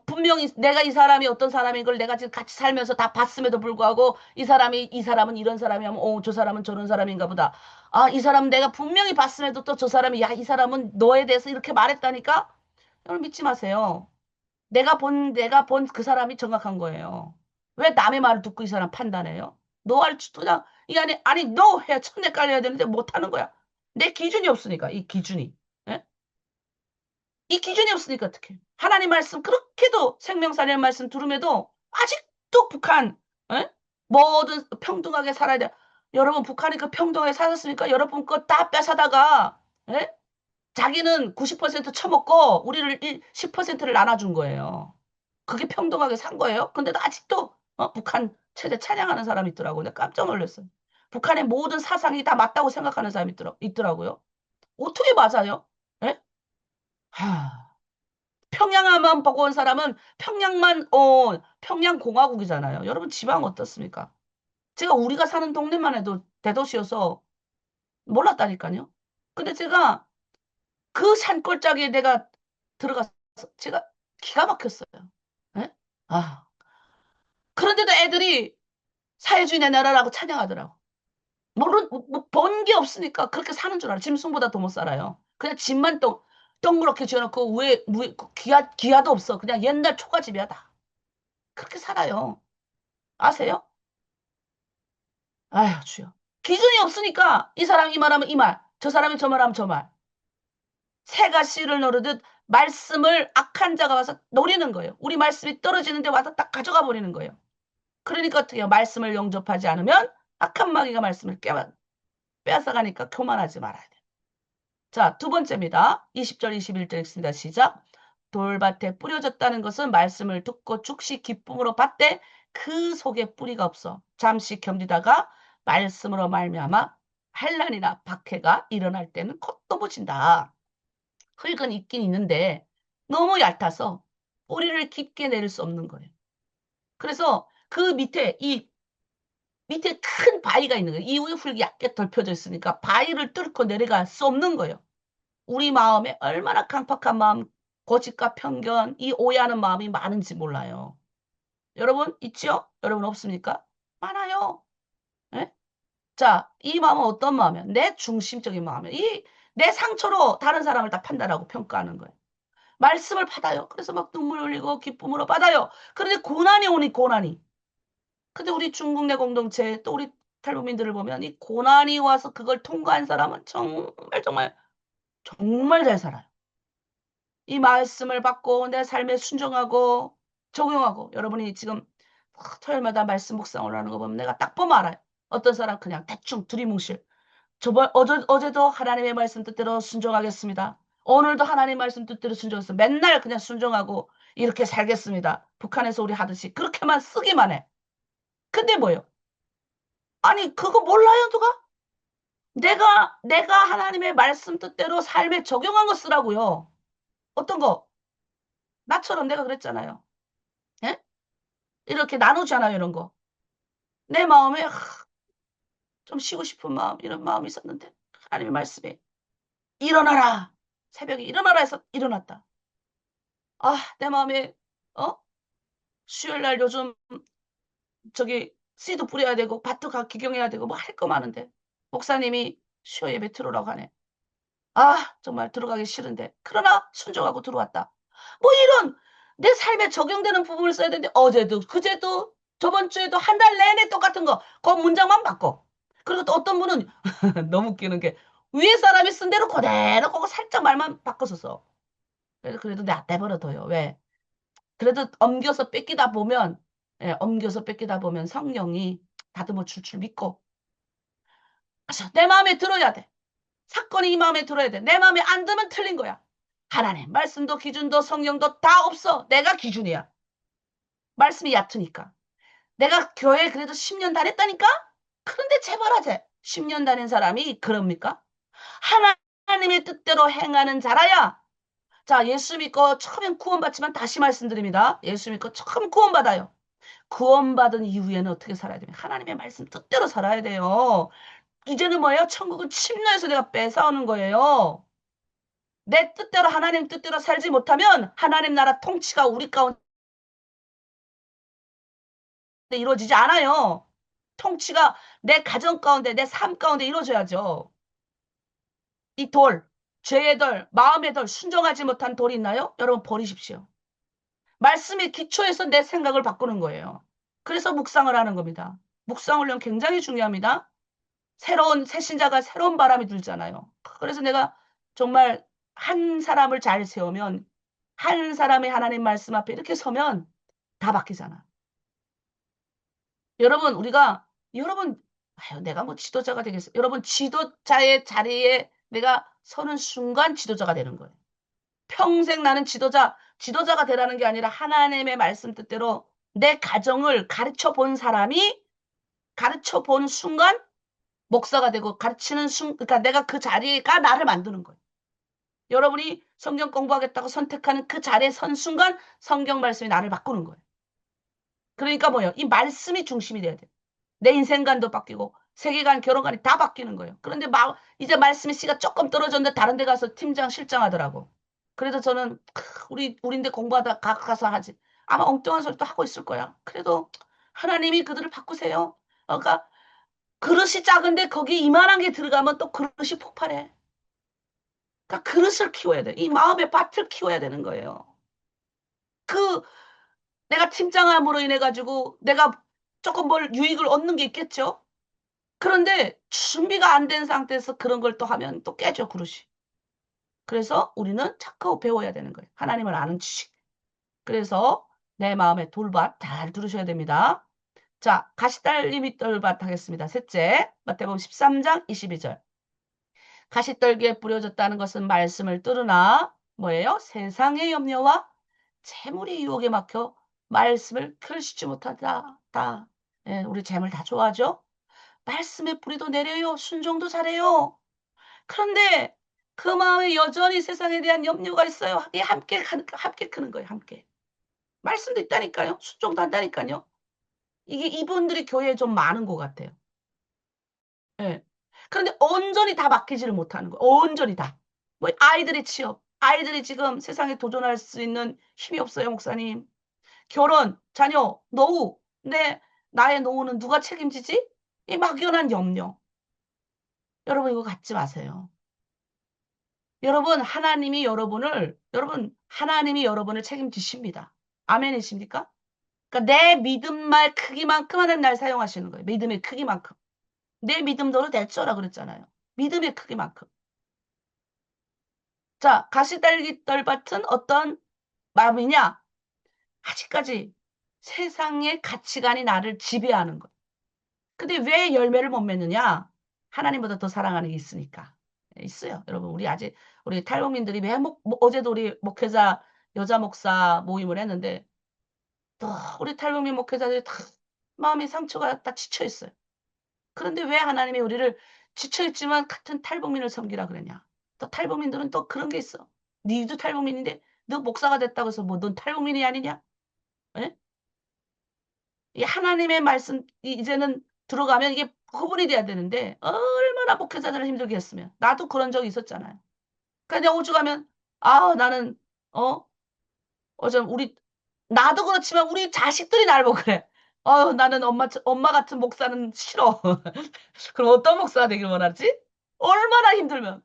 분명히 내가 이 사람이 어떤 사람인 걸 내가 지금 같이 살면서 다 봤음에도 불구하고 이 사람은 이런 사람이 하면 오, 저 사람은 저런 사람인가 보다. 아, 이 사람 내가 분명히 봤음에도 또 저 사람이 야, 이 사람은 너에 대해서 이렇게 말했다니까? 여러분 믿지 마세요. 내가 본 그 사람이 정확한 거예요. 왜 남의 말을 듣고 이 사람 판단해요? 너 할, 그냥, 이 안에, 아니, 너 해, 첫내 깔려야 되는데 못 하는 거야. 내 기준이 없으니까, 이 기준이. 예? 이 기준이 없으니까 어떡해. 하나님 말씀, 그렇게도 생명사의 말씀 들음에도 아직도 북한, 예? 뭐든 평등하게 살아야 돼. 여러분, 북한이 그 평등하게 살았으니까 여러분 거 다 뺏어다가, 예? 자기는 90% 처먹고 우리를 10%를 나눠준 거예요. 그게 평등하게 산 거예요. 근데도 아직도 북한 체제 찬양하는 사람이 있더라고요. 내가 깜짝 놀랐어요. 북한의 모든 사상이 다 맞다고 생각하는 사람이 있더라고요. 어떻게 맞아요? 예? 하, 평양만 보고 온 사람은 평양공화국이잖아요. 여러분 지방 어떻습니까? 제가 우리가 사는 동네만 해도 대도시여서 몰랐다니까요. 근데 제가 그 산골짜기에 내가 들어가서 제가 기가 막혔어요. 예? 아, 그런데도 애들이 사회주의 나라라고 찬양하더라고. 본 게 없으니까 그렇게 사는 줄 알아. 짐승보다 더 못 살아요. 그냥 집만 동그랗게 지어놓고 기아도 없어. 그냥 옛날 초가집이야, 다. 그렇게 살아요. 아세요? 아휴, 주여. 기준이 없으니까 이 사람이 이 말하면 이 말, 저 사람이 저 말하면 저 말. 새가 씨를 노르듯 말씀을 악한 자가 와서 노리는 거예요. 우리 말씀이 떨어지는데 와서 딱 가져가 버리는 거예요. 그러니까 어떻게 해요? 말씀을 영접하지 않으면 악한 마귀가 말씀을 빼앗아가니까 교만하지 말아야 돼요. 자, 두 번째입니다. 20절, 21절 읽습니다. 시작. 돌밭에 뿌려졌다는 것은 말씀을 듣고 즉시 기쁨으로 받되 그 속에 뿌리가 없어 잠시 견디다가 말씀으로 말미암아 환난이나 박해가 일어날 때는 콧도 붙인다. 흙은 있긴 있는데 너무 얕아서 뿌리를 깊게 내릴 수 없는 거예요. 그래서 그 밑에 큰 바위가 있는 거예요. 이후에 흙이 얕게 덮여져 있으니까 바위를 뚫고 내려갈 수 없는 거예요. 우리 마음에 얼마나 강팍한 마음, 고집과 편견, 이 오해하는 마음이 많은지 몰라요. 여러분 있죠? 여러분 없습니까? 많아요. 예? 자, 이 마음은 어떤 마음이에요? 내 중심적인 마음이에요. 내 상처로 다른 사람을 다 판단하고 평가하는 거예요. 말씀을 받아요. 그래서 막 눈물 흘리고 기쁨으로 받아요. 그런데 고난이 오니 고난이. 근데 우리 중국 내 공동체 또 우리 탈북민들을 보면 이 고난이 와서 그걸 통과한 사람은 정말 정말 정말 잘 살아요. 이 말씀을 받고 내 삶에 순종하고 적용하고 여러분이 지금 토요일마다 말씀 묵상을 하는 거 보면 내가 딱 보면 알아요. 어떤 사람 그냥 대충 두리뭉실. 어제도 하나님의 말씀 뜻대로 순종하겠습니다. 오늘도 하나님 말씀 뜻대로 순종해서 맨날 그냥 순종하고 이렇게 살겠습니다. 북한에서 우리 하듯이 그렇게만 쓰기만 해. 근데 뭐요? 아니 그거 몰라요 누가? 내가 하나님의 말씀 뜻대로 삶에 적용한 거 쓰라고요. 어떤 거? 나처럼 내가 그랬잖아요. 예? 이렇게 나누잖아요, 이런 거. 내 마음에 좀 쉬고 싶은 마음, 이런 마음이 있었는데 하나님의 말씀에 일어나라. 새벽에 일어나라 해서 일어났다. 아, 내 마음에 어? 수요일 날 요즘 저기 씨도 뿌려야 되고 밭도 기경해야 되고 뭐 할 거 많은데 목사님이 수요 예배 들어오라고 하네. 아, 정말 들어가기 싫은데. 그러나 순종하고 들어왔다. 뭐 이런 내 삶에 적용되는 부분을 써야 되는데 어제도 그제도 저번 주에도 한 달 내내 똑같은 거. 그 문장만 바꿔. 그리고 또 어떤 분은 너무 웃기는 게 위에 사람이 쓴 대로 그대로 그거 살짝 말만 바꿔서 써. 그래도 내버려둬요. 왜? 그래도 옮겨서 뺏기다 보면 옮겨서 뺏기다 보면 성령이 다듬어 줄줄 믿고 그래서 내 마음에 들어야 돼. 사건이 이 마음에 들어야 돼. 내 마음에 안 들면 틀린 거야. 하나님 말씀도 기준도 성경도 다 없어. 내가 기준이야. 말씀이 얕으니까. 내가 교회 그래도 10년 다녔다니까? 그런데 제발하제. 10년 다닌 사람이 그럽니까? 하나님의 뜻대로 행하는 자라야. 자, 예수 믿고 처음엔 구원받지만 다시 말씀드립니다. 예수 믿고 처음 구원받아요. 구원받은 이후에는 어떻게 살아야 됩니까? 하나님의 말씀 뜻대로 살아야 돼요. 이제는 뭐예요? 천국은 침노에서 내가 뺏어오는 거예요. 내 뜻대로 하나님 뜻대로 살지 못하면 하나님 나라 통치가 우리 가운데 이루어지지 않아요. 통치가 내 가정 가운데 내 삶 가운데 이루어져야죠. 이 돌, 죄의 돌, 마음의 돌, 순종하지 못한 돌이 있나요? 여러분 버리십시오. 말씀의 기초에서 내 생각을 바꾸는 거예요. 그래서 묵상을 하는 겁니다. 묵상 훈련 굉장히 중요합니다. 새로운 새신자가 새로운 바람이 들잖아요. 그래서 내가 정말 한 사람을 잘 세우면 한 사람의 하나님 말씀 앞에 이렇게 서면 다 바뀌잖아. 여러분 우리가 여러분 아유 내가 뭐 지도자가 되겠어. 여러분 지도자의 자리에 내가 서는 순간 지도자가 되는 거예요. 평생 나는 지도자가 되라는 게 아니라 하나님의 말씀 뜻대로 내 가정을 가르쳐 본 사람이 가르쳐 본 순간 목사가 되고 가르치는 그러니까 내가 그 자리가 나를 만드는 거예요. 여러분이 성경 공부하겠다고 선택하는 그 자리에 선 순간 성경 말씀이 나를 바꾸는 거예요. 그러니까 뭐예요? 이 말씀이 중심이 돼야 돼요. 내 인생관도 바뀌고 세계관, 결혼관이 다 바뀌는 거예요. 그런데 막 이제 말씀의 씨가 조금 떨어졌는데 다른 데 가서 팀장, 실장 하더라고. 그래도 저는 우리인데 공부하다 가서 하지. 아마 엉뚱한 소리도 하고 있을 거야. 그래도 하나님이 그들을 바꾸세요. 그러니까 그릇이 작은데 거기 이만한 게 들어가면 또 그릇이 폭발해. 그러니까 그릇을 키워야 돼. 이 마음의 밭을 키워야 되는 거예요. 그 내가 팀장함으로 인해 가지고 내가 조금 뭘 유익을 얻는 게 있겠죠. 그런데 준비가 안 된 상태에서 그런 걸 또 하면 또 깨져 그릇이. 그래서 우리는 자꾸 배워야 되는 거예요. 하나님을 아는 지식. 그래서 내 마음의 돌밭 잘 들으셔야 됩니다. 자, 가시떨기 돌밭 하겠습니다. 셋째, 마태복음 13장 22절. 가시떨기에 뿌려졌다는 것은 말씀을 들으나 뭐예요? 세상의 염려와 재물의 유혹에 막혀 말씀을 펼치지 못한다. 예, 우리 재물 다 좋아하죠? 말씀의 뿌리도 내려요. 순종도 잘해요. 그런데 그 마음에 여전히 세상에 대한 염려가 있어요. 이게 함께 크는 거예요. 함께. 말씀도 있다니까요. 순종도 한다니까요. 이게 이분들이 교회에 좀 많은 것 같아요. 예. 그런데 온전히 다 맡기지를 못하는 거예요. 온전히 다. 뭐 아이들의 취업, 아이들이 지금 세상에 도전할 수 있는 힘이 없어요, 목사님. 결혼, 자녀, 노후. 근데 나의 노후는 누가 책임지지? 이 막연한 염려. 여러분 이거 갖지 마세요. 하나님이 여러분을 책임지십니다. 아멘이십니까? 그러니까 내 믿음의 크기만큼 하나님 날 사용하시는 거예요. 믿음의 크기만큼. 내 믿음대로 될 줄알아 그랬잖아요. 믿음의 크기만큼. 자, 가시떨기 떨밭은 어떤 마음이냐? 아직까지 세상의 가치관이 나를 지배하는 것. 근데 왜 열매를 못 맺느냐? 하나님보다 더 사랑하는 게 있으니까. 있어요. 여러분, 우리 탈북민들이 어제도 우리 목회자, 여자 목사 모임을 했는데, 또 우리 탈북민 목회자들이 다 마음의 상처가 다 지쳐 있어요. 그런데 왜 하나님이 우리를 지쳐있지만 같은 탈북민을 섬기라 그러냐? 또 탈북민들은 또 그런 게 있어. 니도 탈북민인데 너 목사가 됐다고 해서 뭐 넌 탈북민이 아니냐? 예? 이 하나님의 말씀 이제는 들어가면 이게 구분이 돼야 되는데 얼마나 목회자들을 힘들게 했으면 나도 그런 적이 있었잖아요. 그러니까 내가 오죽하면 나는 어 어쩜 우리 나도 그렇지만 우리 자식들이 날 보고 그래. 나는 엄마 같은 목사는 싫어. 그럼 어떤 목사가 되길 원하지? 얼마나 힘들면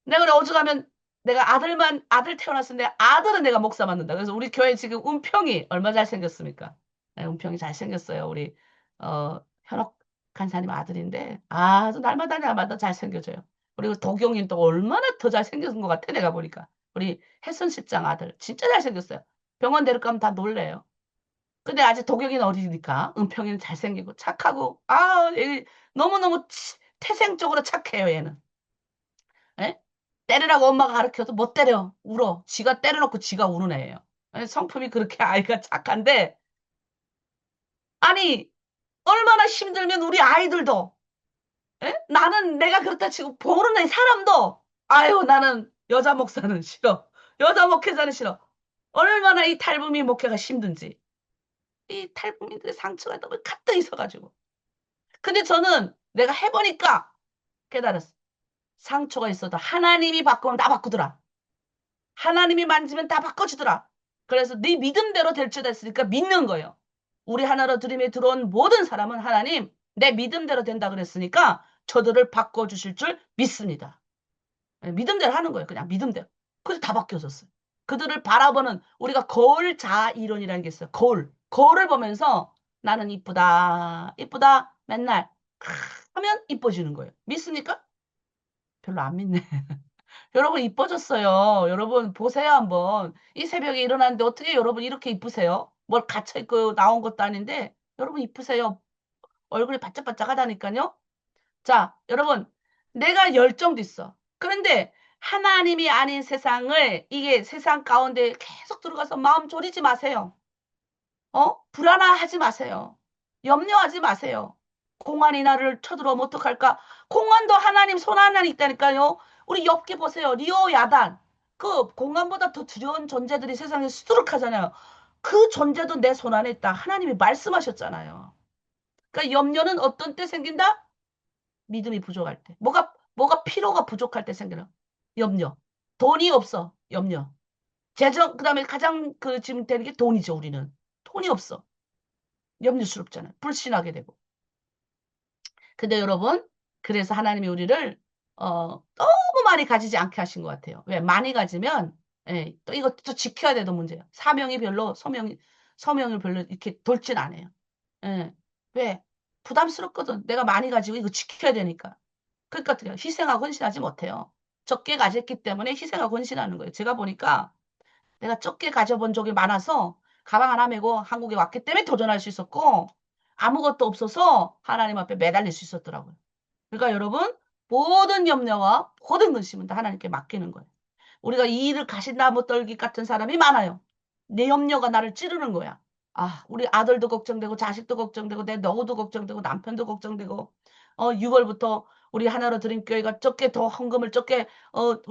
내가 그래 오죽하면 내가 아들 태어났는데 아들은 내가 목사 맡는다. 그래서 우리 교회 지금 은평이 얼마 잘생겼습니까? 네, 은평이 잘생겼어요. 우리 현옥 간사님 아들인데 아주 날마다 잘생겨져요. 그리고 도경이는 또 얼마나 더 잘생긴 것 같아 내가 보니까. 우리 혜선 실장 아들 진짜 잘생겼어요. 병원 데리고 가면 다 놀래요. 근데 아직 도경이는 어리니까 은평이는 잘생기고 착하고 얘 너무너무 태생적으로 착해요 얘는. 예? 때리라고 엄마가 가르쳐도 못 때려. 울어. 지가 때려놓고 지가 우는 애예요. 성품이 그렇게 아이가 착한데 아니 얼마나 힘들면 우리 아이들도 나는 내가 그렇다 치고 모르는 사람도 아유 나는 여자 목사는 싫어. 여자 목회자는 싫어. 얼마나 이 탈북민 목회가 힘든지. 이 탈북민들의 상처가 너무 가득 있어가지고. 근데 저는 내가 해보니까 깨달았어. 상처가 있어도 하나님이 바꾸면 다 바꾸더라. 하나님이 만지면 다 바꿔주더라. 그래서 네 믿음대로 될 줄 됐으니까 믿는 거예요. 우리 하나로 드림에 들어온 모든 사람은 하나님 내 믿음대로 된다 그랬으니까 저들을 바꿔주실 줄 믿습니다. 믿음대로 하는 거예요. 그냥 믿음대로. 그래서 다 바뀌어졌어요. 그들을 바라보는 우리가 거울 자아 이론이라는 게 있어요. 거울을 보면서 나는 이쁘다, 이쁘다, 맨날 하면 이뻐지는 거예요. 믿습니까? 별로 안 믿네. 여러분 이뻐졌어요. 여러분 보세요 한번. 이 새벽에 일어났는데 어떻게 여러분 이렇게 이쁘세요? 뭘 갇혀 있고 나온 것도 아닌데 여러분 이쁘세요. 얼굴이 바짝바짝하다니까요. 자, 여러분 내가 열정도 있어. 그런데 하나님이 아닌 세상을 이게 세상 가운데 계속 들어가서 마음 졸이지 마세요. 불안하지 마세요. 염려하지 마세요. 공안이 나를 쳐들어오면 어떡할까? 공안도 하나님 손 안에 있다니까요. 우리 엽기 보세요. 리오 야단. 그 공안보다 더 두려운 존재들이 세상에 수두룩하잖아요. 그 존재도 내 손 안에 있다. 하나님이 말씀하셨잖아요. 그러니까 염려는 어떤 때 생긴다? 믿음이 부족할 때. 뭐가 필요가 부족할 때 생기는 염려. 돈이 없어. 염려. 그다음에 가장 지금 되는 게 돈이죠, 우리는. 돈이 없어. 염려스럽잖아요. 불신하게 되고. 근데 여러분, 그래서 하나님이 우리를 너무 많이 가지지 않게 하신 것 같아요. 왜? 많이 가지면 예, 또 이것도 지켜야 되는 문제예요. 서명을 별로 이렇게 돌진 않아요. 예. 왜? 부담스럽거든. 내가 많이 가지고 이거 지켜야 되니까. 그러니까 어떻게 해요? 희생하고 헌신하지 못해요. 적게 가졌기 때문에 희생하고 헌신하는 거예요. 제가 보니까 내가 적게 가져본 적이 많아서 가방 하나 메고 한국에 왔기 때문에 도전할 수 있었고 아무것도 없어서 하나님 앞에 매달릴 수 있었더라고요. 그러니까 여러분 모든 염려와 모든 근심은 다 하나님께 맡기는 거예요. 우리가 이 일을 가신나무 떨기 같은 사람이 많아요. 내 염려가 나를 찌르는 거야. 우리 아들도 걱정되고 자식도 걱정되고 내 노후도 걱정되고 남편도 걱정되고 6월부터 우리 하나로 드림 교회가 적게 더 헌금을 적게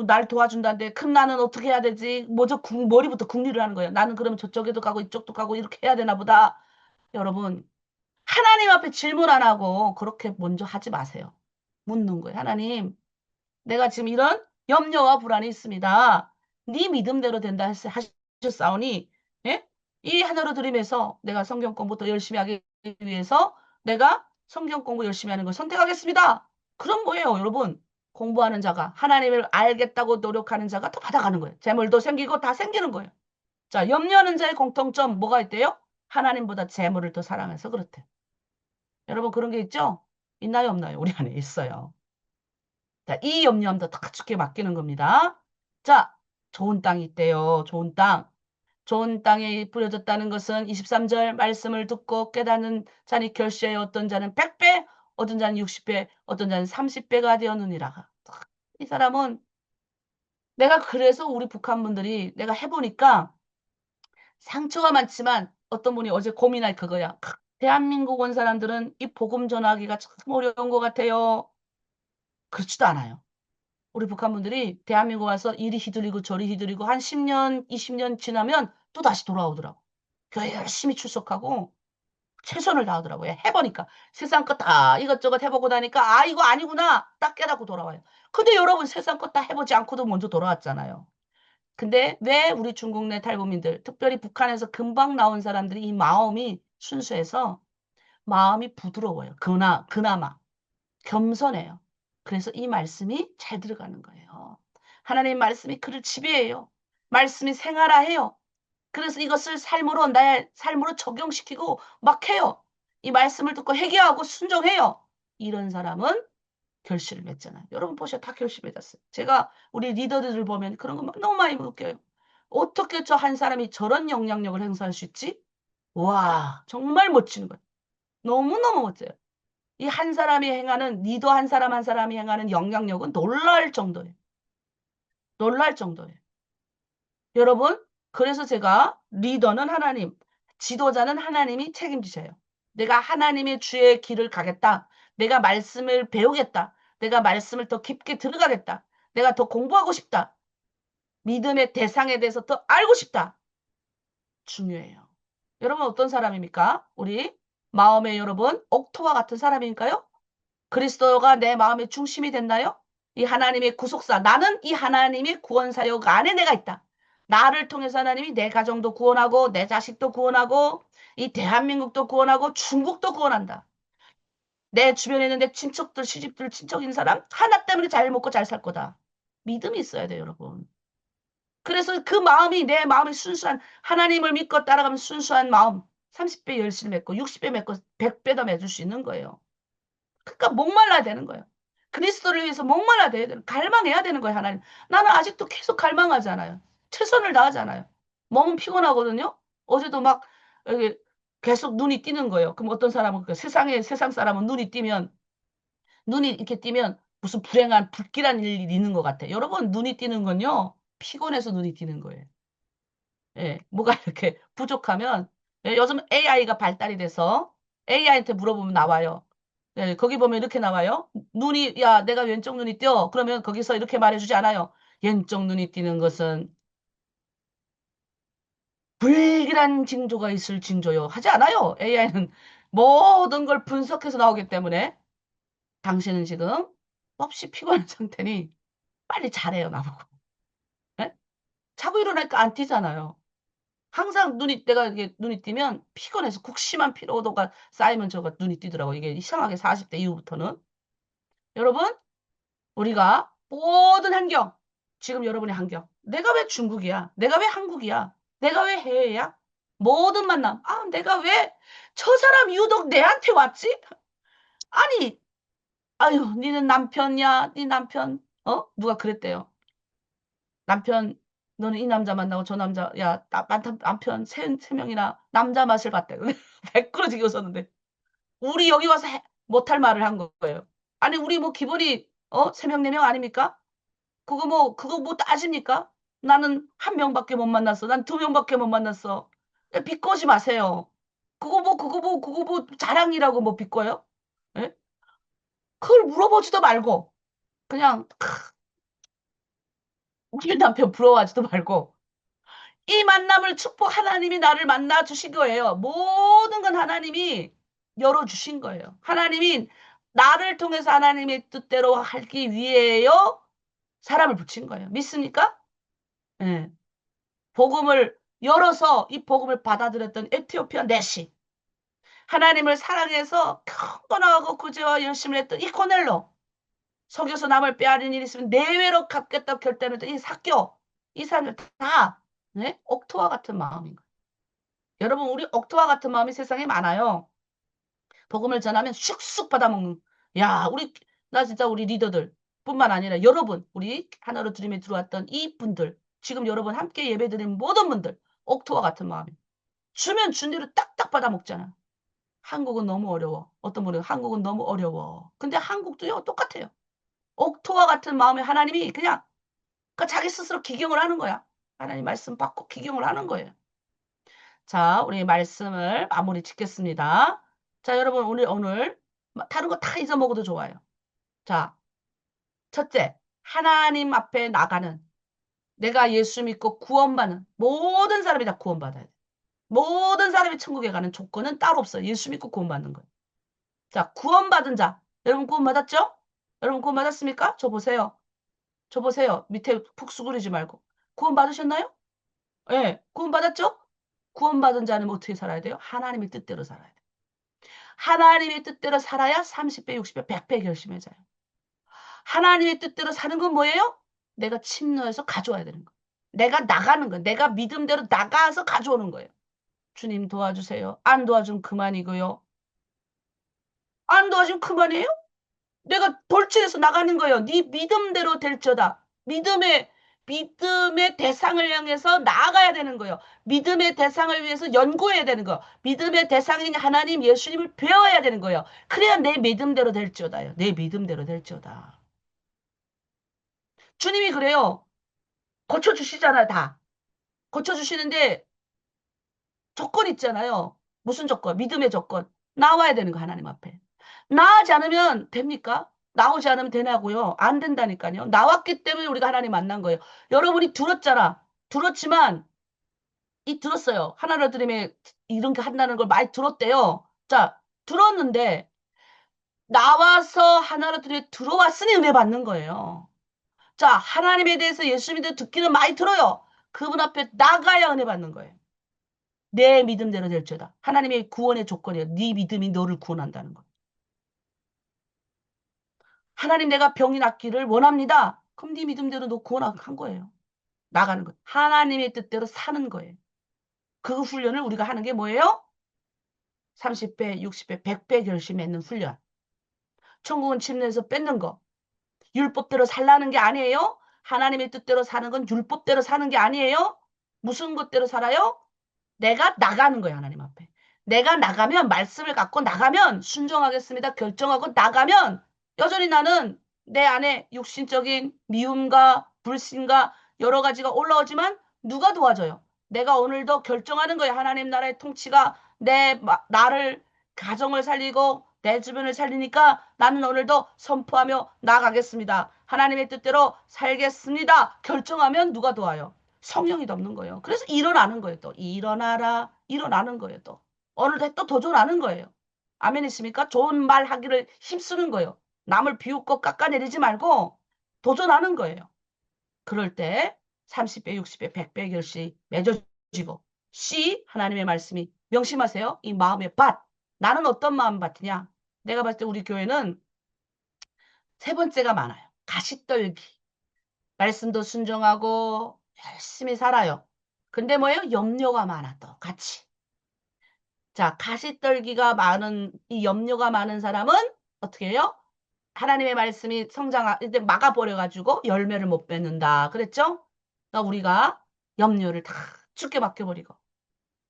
날 도와준다는데 큰 나는 어떻게 해야 되지? 먼저 머리부터 궁리를 하는 거예요. 나는 그러면 저쪽에도 가고 이쪽도 가고 이렇게 해야 되나 보다. 여러분 하나님 앞에 질문 안 하고 그렇게 먼저 하지 마세요. 묻는 거예요. 하나님, 내가 지금 이런 염려와 불안이 있습니다. 네 믿음대로 된다 하셨사오니, 예? 이 하나로 드림에서 내가 성경 공부 더 열심히 하기 위해서 내가 성경 공부 열심히 하는 걸 선택하겠습니다. 그럼 뭐예요, 여러분? 공부하는 자가 하나님을 알겠다고 노력하는 자가 더 받아가는 거예요. 재물도 생기고 다 생기는 거예요. 자, 염려하는 자의 공통점 뭐가 있대요? 하나님보다 재물을 더 사랑해서 그렇대. 여러분 그런 게 있죠? 있나요, 없나요? 우리 안에 있어요. 자, 이 염려함도 다 죽게 맡기는 겁니다. 자, 좋은 땅이 있대요. 좋은 땅. 좋은 땅에 뿌려졌다는 것은 23절 말씀을 듣고 깨닫는 자니 결실에 어떤 자는 100배, 어떤 자는 60배, 어떤 자는 30배가 되었느니라. 이 사람은 내가 그래서 우리 북한 분들이 내가 해보니까 상처가 많지만 어떤 분이 어제 고민할 그거야. 대한민국 온 사람들은 이 복음 전하기가 참 어려운 것 같아요. 그렇지도 않아요. 우리 북한 분들이 대한민국 와서 이리 휘둘리고 저리 휘둘리고 한 10년, 20년 지나면 또 다시 돌아오더라고. 교회 열심히 출석하고 최선을 다하더라고요. 해보니까 세상 거 다 이것저것 해보고 나니까 이거 아니구나 딱 깨닫고 돌아와요. 근데 여러분 세상 거 다 해보지 않고도 먼저 돌아왔잖아요. 근데 왜 우리 중국 내 탈북민들, 특별히 북한에서 금방 나온 사람들이 이 마음이 순수해서 마음이 부드러워요. 그나마. 겸손해요. 그래서 이 말씀이 잘 들어가는 거예요. 하나님 말씀이 그를 지배해요. 말씀이 생활화해요. 그래서 이것을 삶으로 나의 삶으로 적용시키고 막 해요. 이 말씀을 듣고 회개하고 순종해요. 이런 사람은 결실을 맺잖아요. 여러분 보셔 다 결실 맺었어요. 제가 우리 리더들을 보면 그런 거 너무 많이 느껴요. 어떻게 저 한 사람이 저런 영향력을 행사할 수 있지? 와 정말 멋지는 거예요. 너무너무 멋져요. 이 한 사람이 행하는 리더 한 사람 한 사람이 행하는 영향력은 놀랄 정도예요. 놀랄 정도예요. 여러분, 그래서 제가 리더는 하나님, 지도자는 하나님이 책임지셔요. 내가 하나님의 주의 길을 가겠다. 내가 말씀을 배우겠다. 내가 말씀을 더 깊게 들어가겠다. 내가 더 공부하고 싶다. 믿음의 대상에 대해서 더 알고 싶다. 중요해요. 여러분 어떤 사람입니까? 우리 마음의 여러분 옥토와 같은 사람인가요? 그리스도가 내 마음의 중심이 됐나요? 이 하나님의 구속사, 나는 이 하나님의 구원사역 안에 내가 있다. 나를 통해서 하나님이 내 가정도 구원하고 내 자식도 구원하고 이 대한민국도 구원하고 중국도 구원한다. 내 주변에 있는 내 친척들, 시집들, 친척인 사람 하나 때문에 잘 먹고 잘 살 거다. 믿음이 있어야 돼요, 여러분. 그래서 그 마음이 내 마음이 순수한 하나님을 믿고 따라가면 순수한 마음 30배 열심히 맺고 60배 맺고 100배 더 맺을 수 있는 거예요. 그러니까 목말라야 되는 거예요. 그리스도를 위해서 목말라야 되는 갈망해야 되는 거예요. 하나님. 나는 아직도 계속 갈망하잖아요. 최선을 다하잖아요. 몸은 피곤하거든요. 어제도 막 여기 계속 눈이 띄는 거예요. 그럼 어떤 사람은 그 세상 사람은 눈이 이렇게 띄면 무슨 불행한 불길한 일이 있는 것 같아요. 여러분 눈이 띄는 건요. 피곤해서 눈이 띄는 거예요. 예, 뭐가 이렇게 부족하면 예, 요즘 AI가 발달이 돼서 AI한테 물어보면 나와요. 예, 거기 보면 이렇게 나와요. 눈이 야 내가 왼쪽 눈이 띄어. 그러면 거기서 이렇게 말해주지 않아요. 왼쪽 눈이 띄는 것은 불길한 징조가 있을 징조요. 하지 않아요. AI는 모든 걸 분석해서 나오기 때문에 당신은 지금 몹시 피곤한 상태니 빨리 자래요 나보고. 예? 자고 일어나니까 안 뛰잖아요. 항상 내가 이게 눈이 띄면 피곤해서 극심한 피로도가 쌓이면 저가 눈이 띄더라고. 이게 이상하게 40대 이후부터는. 여러분, 우리가 모든 환경, 지금 여러분의 환경, 내가 왜 중국이야? 내가 왜 한국이야? 내가 왜 해외야? 모든 만남, 아, 내가 왜 저 사람 유독 내한테 왔지? 아니, 아유, 니는 남편이야, 네 남편, 누가 그랬대요. 남편, 너는 이 남자 만나고 저 남자, 야, 남편 세 명이나 남자 맛을 봤대. 100%지게 웃었는데. 우리 여기 와서 못할 말을 한 거예요. 아니, 우리 뭐 기본이, 세 명, 네 명 아닙니까? 그거 뭐 따집니까? 나는 한 명밖에 못 만났어. 난 두 명밖에 못 만났어. 비꼬지 마세요. 그거 뭐 자랑이라고 뭐 비꼬요? 예? 그걸 물어보지도 말고, 그냥, 우리 남편 부러워하지도 말고, 이 만남을 축복 하나님이 나를 만나 주신 거예요. 모든 건 하나님이 열어주신 거예요. 하나님이 나를 통해서 하나님의 뜻대로 하기 위해요. 사람을 붙인 거예요. 믿습니까? 예. 복음을 열어서 이 복음을 받아들였던 에티오피아 내시. 하나님을 사랑해서 경건하고 구제와 열심을 했던 이 코넬로. 속여서 남을 빼앗는 일이 있으면 내외로 갚겠다고 결단했던 이 사교. 이 사람들 다 네? 옥토와 같은 마음인 거예요. 여러분, 우리 옥토와 같은 마음이 세상에 많아요. 복음을 전하면 쑥쑥 받아먹는. 야, 나 진짜 우리 리더들 뿐만 아니라 여러분, 우리 하나로 드림에 들어왔던 이 분들, 지금 여러분 함께 예배드린 모든 분들, 옥토와 같은 마음이. 주면 준 대로 딱딱 받아먹잖아. 한국은 너무 어려워. 어떤 분은 한국은 너무 어려워. 근데 한국도요, 똑같아요. 옥토와 같은 마음에 하나님이 그냥 자기 스스로 기경을 하는 거야. 하나님 말씀 받고 기경을 하는 거예요. 자, 우리 말씀을 마무리 짓겠습니다. 자, 여러분, 오늘 다른 거 다 잊어먹어도 좋아요. 자, 첫째, 하나님 앞에 나가는 내가 예수 믿고 구원받는 모든 사람이 다 구원받아야 돼. 모든 사람이 천국에 가는 조건은 따로 없어요. 예수 믿고 구원받는 거예요. 자, 구원받은 자. 여러분 구원받았죠? 여러분 구원받았습니까? 저 보세요. 저 보세요. 밑에 푹 수그리지 말고. 구원받으셨나요? 예, 네, 구원받았죠? 구원받은 자는 어떻게 살아야 돼요? 하나님의 뜻대로 살아야 돼요. 하나님의 뜻대로 살아야 30배, 60배, 100배 결심해져요. 하나님의 뜻대로 사는 건 뭐예요? 내가 침노해서 가져와야 되는 거예요. 내가 나가는 거예요. 내가 믿음대로 나가서 가져오는 거예요. 주님 도와주세요. 안 도와주면 그만이고요. 안 도와주면 그만이에요? 내가 돌진해서 나가는 거예요. 네 믿음대로 될저다. 믿음의 대상을 향해서 나아가야 되는 거예요. 믿음의 대상을 위해서 연구해야 되는 거예요. 믿음의 대상인 하나님 예수님을 배워야 되는 거예요. 그래야 내 믿음대로 될지어다요. 내 믿음대로 될지어다. 주님이 그래요. 고쳐주시잖아요, 다. 고쳐주시는데 조건 있잖아요. 무슨 조건? 믿음의 조건. 나와야 되는 거, 하나님 앞에. 나오지 않으면 됩니까? 나오지 않으면 되냐고요? 안 된다니까요. 나왔기 때문에 우리가 하나님 만난 거예요. 여러분이 들었잖아. 들었지만, 들었어요. 하나님 드림에 이런 게 한다는 걸 많이 들었대요. 자, 들었는데, 나와서 하나님 드림에 들어왔으니 은혜 받는 거예요. 자, 하나님에 대해서 예수 믿어 듣기는 많이 들어요. 그분 앞에 나가야 은혜 받는 거예요. 내 믿음대로 될지어다. 하나님의 구원의 조건이에요. 네 믿음이 너를 구원한다는 거. 하나님 내가 병이 낫기를 원합니다. 그럼 네 믿음대로 너 구원한 거예요. 나가는 거예요. 하나님의 뜻대로 사는 거예요. 그 훈련을 우리가 하는 게 뭐예요? 30배, 60배, 100배 결심했는 훈련. 천국은 침례에서 뺏는 거. 율법대로 살라는 게 아니에요? 하나님의 뜻대로 사는 건 율법대로 사는 게 아니에요? 무슨 것대로 살아요? 내가 나가는 거예요, 하나님 앞에. 내가 나가면, 말씀을 갖고 나가면, 순종하겠습니다. 결정하고 나가면, 여전히 나는 내 안에 육신적인 미움과 불신과 여러 가지가 올라오지만, 누가 도와줘요? 내가 오늘도 결정하는 거예요. 하나님 나라의 통치가 나를, 가정을 살리고, 내 주변을 살리니까 나는 오늘도 선포하며 나가겠습니다. 하나님의 뜻대로 살겠습니다. 결정하면 누가 도와요? 성령이 돕는 거예요. 그래서 일어나는 거예요. 또 일어나라. 일어나는 거예요. 또 오늘 또 도전하는 거예요. 아멘이십니까? 좋은 말 하기를 힘쓰는 거예요. 남을 비웃고 깎아내리지 말고 도전하는 거예요. 그럴 때 30배, 60배, 100배 결시 맺어지고 C 하나님의 말씀이 명심하세요. 이 마음의 밭. 나는 어떤 마음 밭이냐? 내가 봤을 때 우리 교회는 세 번째가 많아요. 가시떨기. 말씀도 순종하고 열심히 살아요. 근데 뭐예요? 염려가 많아 또 같이. 자, 가시떨기가 많은 이 염려가 많은 사람은 어떻게 해요? 하나님의 말씀이 이제 막아버려가지고 열매를 못 맺는다. 그랬죠? 그러니까 우리가 염려를 다 죽게 맡겨버리고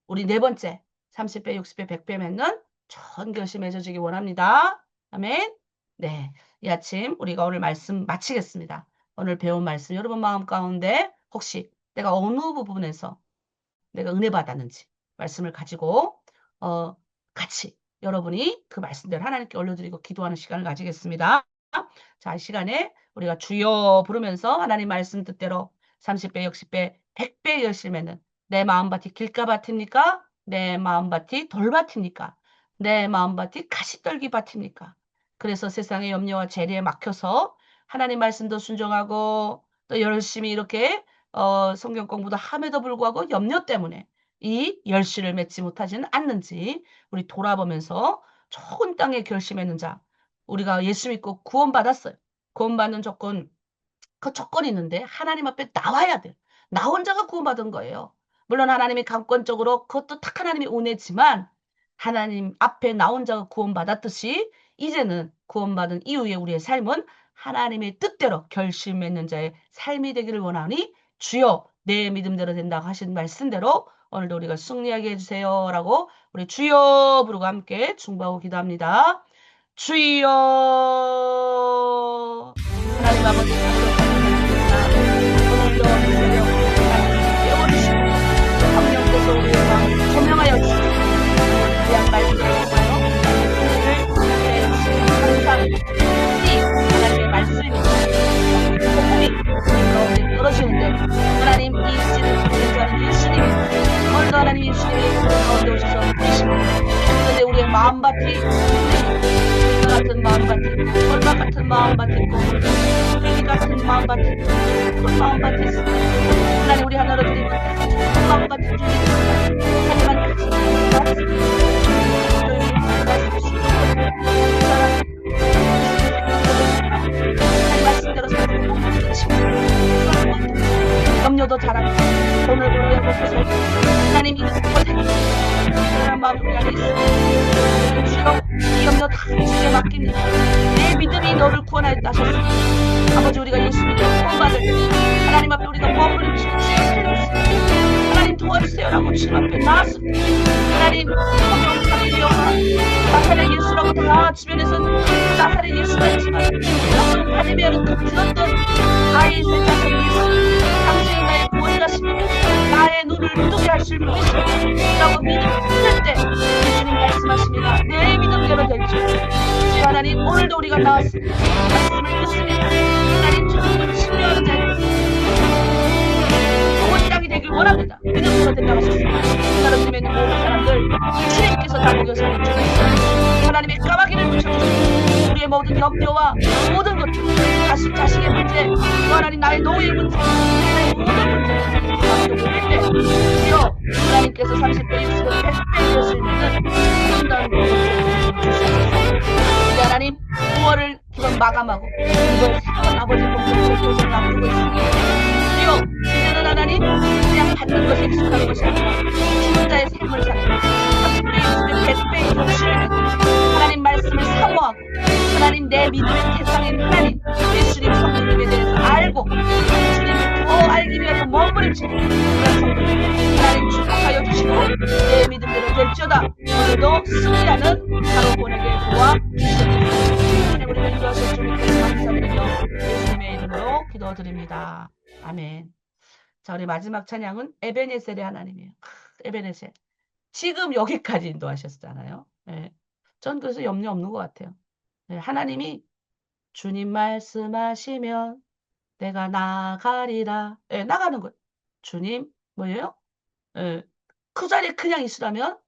우리 네 번째 30배, 60배, 100배 맺는 좋은 결심 맺어지기 원합니다. 아멘. 네, 이 아침 우리가 오늘 말씀 마치겠습니다. 오늘 배운 말씀 여러분 마음 가운데 혹시 내가 어느 부분에서 내가 은혜 받았는지 말씀을 가지고 같이 여러분이 그 말씀대로 하나님께 올려드리고 기도하는 시간을 가지겠습니다. 자, 이 시간에 우리가 주여 부르면서 하나님 말씀 뜻대로 30배, 60배, 100배 열심에는 내 마음밭이 길가밭입니까? 내 마음밭이 돌밭입니까? 내 마음밭이 가시떨기밭입니까? 그래서 세상의 염려와 재리에 막혀서 하나님 말씀도 순종하고 또 열심히 이렇게 성경 공부도 함에도 불구하고 염려 때문에 이 열심을 맺지 못하지는 않는지 우리 돌아보면서 좋은 땅에 결심했는 자 우리가 예수 믿고 구원받았어요. 구원받는 조건 그 조건이 있는데 하나님 앞에 나와야 돼요. 나 혼자가 구원받은 거예요. 물론 하나님이 강권적으로 그것도 딱 하나님의 은혜지만 하나님 앞에 나 혼자가 구원받았듯이 이제는 구원받은 이후에 우리의 삶은 하나님의 뜻대로 결심했는 자의 삶이 되기를 원하니 주여 내 믿음대로 된다고 하신 말씀대로 오늘도 우리가 승리하게 해주세요 라고 우리 주여 부르고 함께 중보하고 기도합니다. 주여 하나님 아버지 오늘도 깨워주시고 성령께서 우리의 마음을 조명하여 주시고 귀한 말씀을 통하여 우리를 항상 하나님의 말씀이 복음이 가운데 떨어지는데 하나님 이 씨를 인도하는 예수님이 오늘도 하나님 예수님이 가운데 오셔서 계십니다. 그런데 우리의 마음밭이 같은 마음밭이 돌밭 같은 마음밭이 있고 이 같은 마음밭이 큰 마음밭이 있습니다. 하나님 우리 하나로 드리고 큰 마음밭이 주십니다. 하지만 말씀대로 살고 염려도 잘하고 돈을 벌어야 먹고 하나님 이런 마음을 우리 안에 있습니다. 주여 이 염려 다 주께 맡깁니다. 내 믿음이 너를 구원하였다 하셨습니다. 아버지 우리가 예수 믿고 구원받을 때 하나님 앞에 우리가 머무르는 주님 하나님 도와주세요라고 주님 앞에 나왔습니다. 하나님 나사렛 예수라고 다 주변에서 나사렛 예수가 있지만 여러분 받으면 그 들었던 나의 나사렛 예수 당신이 나의 구원이라십니다. 나의 눈을 뜨게 하실 분이시라고 믿을 때 예수님 말씀하십니다. 내 믿음대로 될 줄. 주 하나님 오늘도 우리가 나왔습니다. 말씀을 듣습니다. 하나님 주님을 신뢰하는 자들 좋은 땅이 되길 원합니다. 믿음으로 된다고 하셨습니다. 나를 믿는 모든 사람들 주님께서 다 먹여서 주셨습니다. 하나님의 까마귀를 붙여주셨습니다. 우리의 모든 염려와 모든 것들 자식의 문제 또 하나님 나의 노예의 문제 나의 모든 문제 주여 하나님께서 30배, 60배, 100배 것을 믿는 아름다운 것을 주시옵소서. 하나님 9월을 지금 마감하고 이걸 새로운 아버지 공동체 교정을 앞두고 있습니다. 주여 이제는 하나님 받는 것에 익숙한 것이 아니라 주는 자의 삶을 사는 30배, 60배, 100배의 결실을 맺고 하나님 말씀을 사모하고 하나님 내 믿음의 대상인 하나님 예수님 성령님에 대해서 알고 주님을 더 알기 위하여 몸부림치는 그런 성도들 하나님 축복하여 주시고 내 믿음대로 될지어다. 오늘도 승리하는 바로 보내게 도와주시옵소서. 하나님 우리를 인도하실 주님께 감사드리며 예수님의 이름으로 기도드립니다. 아멘. 자, 우리 마지막 찬양은 에베네셀의 하나님이에요. 에베네셀. 지금 여기까지 인도하셨잖아요. 네. 전 그래서 염려 없는 것 같아요. 네, 하나님이 주님 말씀하시면 내가 나가리라. 네, 나가는 거예요. 주님 뭐예요? 네, 그 자리에 그냥 있으라면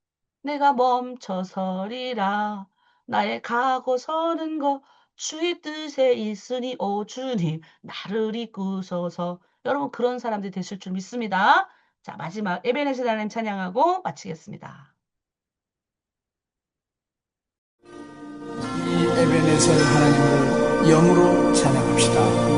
내가 멈춰서리라. 나의 가고 서는 거 주의 뜻에 있으니 오 주님 나를 이끄소서. 여러분 그런 사람들이 되실 줄 믿습니다. 자 마지막 에베네셀 하나님 찬양하고 마치겠습니다. 이 에베네셀 하나님을 영으로 찬양합시다.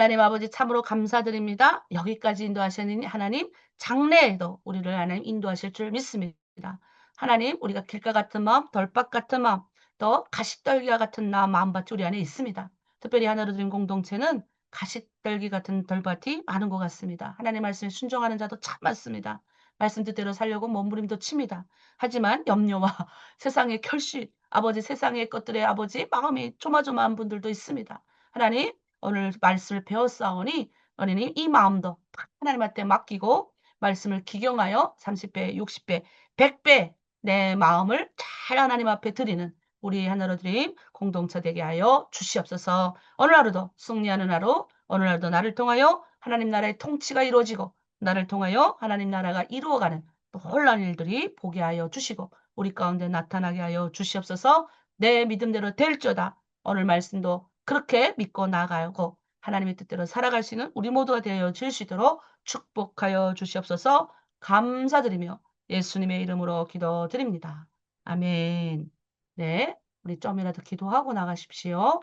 하나님 아버지 참으로 감사드립니다. 여기까지 인도하시는 하나님 장래에도 우리를 하나님 인도하실 줄 믿습니다. 하나님 우리가 길가 같은 마음, 덜밭 같은 마음, 또 가시떨기와 같은 마음밭이 우리 안에 있습니다. 특별히 하나로 드린 공동체는 가시떨기 같은 덜밭이 많은 것 같습니다. 하나님 말씀에 순종하는 자도 참 많습니다. 말씀 뜻대로 살려고 몸부림도 칩니다. 하지만 염려와 세상의 결실, 아버지 세상의 것들의 아버지 마음이 조마조마한 분들도 있습니다. 하나님 오늘 말씀을 배웠사오니 어린이 이 마음도 하나님한테 맡기고 말씀을 기경하여 30배, 60배, 100배 내 마음을 잘 하나님 앞에 드리는 우리 하나로 드림 공동체 되게 하여 주시옵소서. 오늘 하루도 승리하는 하루, 오늘 하루도 나를 통하여 하나님 나라의 통치가 이루어지고 나를 통하여 하나님 나라가 이루어가는 놀라운 일들이 보게 하여 주시고 우리 가운데 나타나게 하여 주시옵소서. 내 믿음대로 될지어다. 오늘 말씀도 그렇게 믿고 나아가고 하나님의 뜻대로 살아갈 수 있는 우리 모두가 되어 질 수 있도록 축복하여 주시옵소서. 감사드리며 예수님의 이름으로 기도드립니다. 아멘. 네, 우리 좀이라도 기도하고 나가십시오.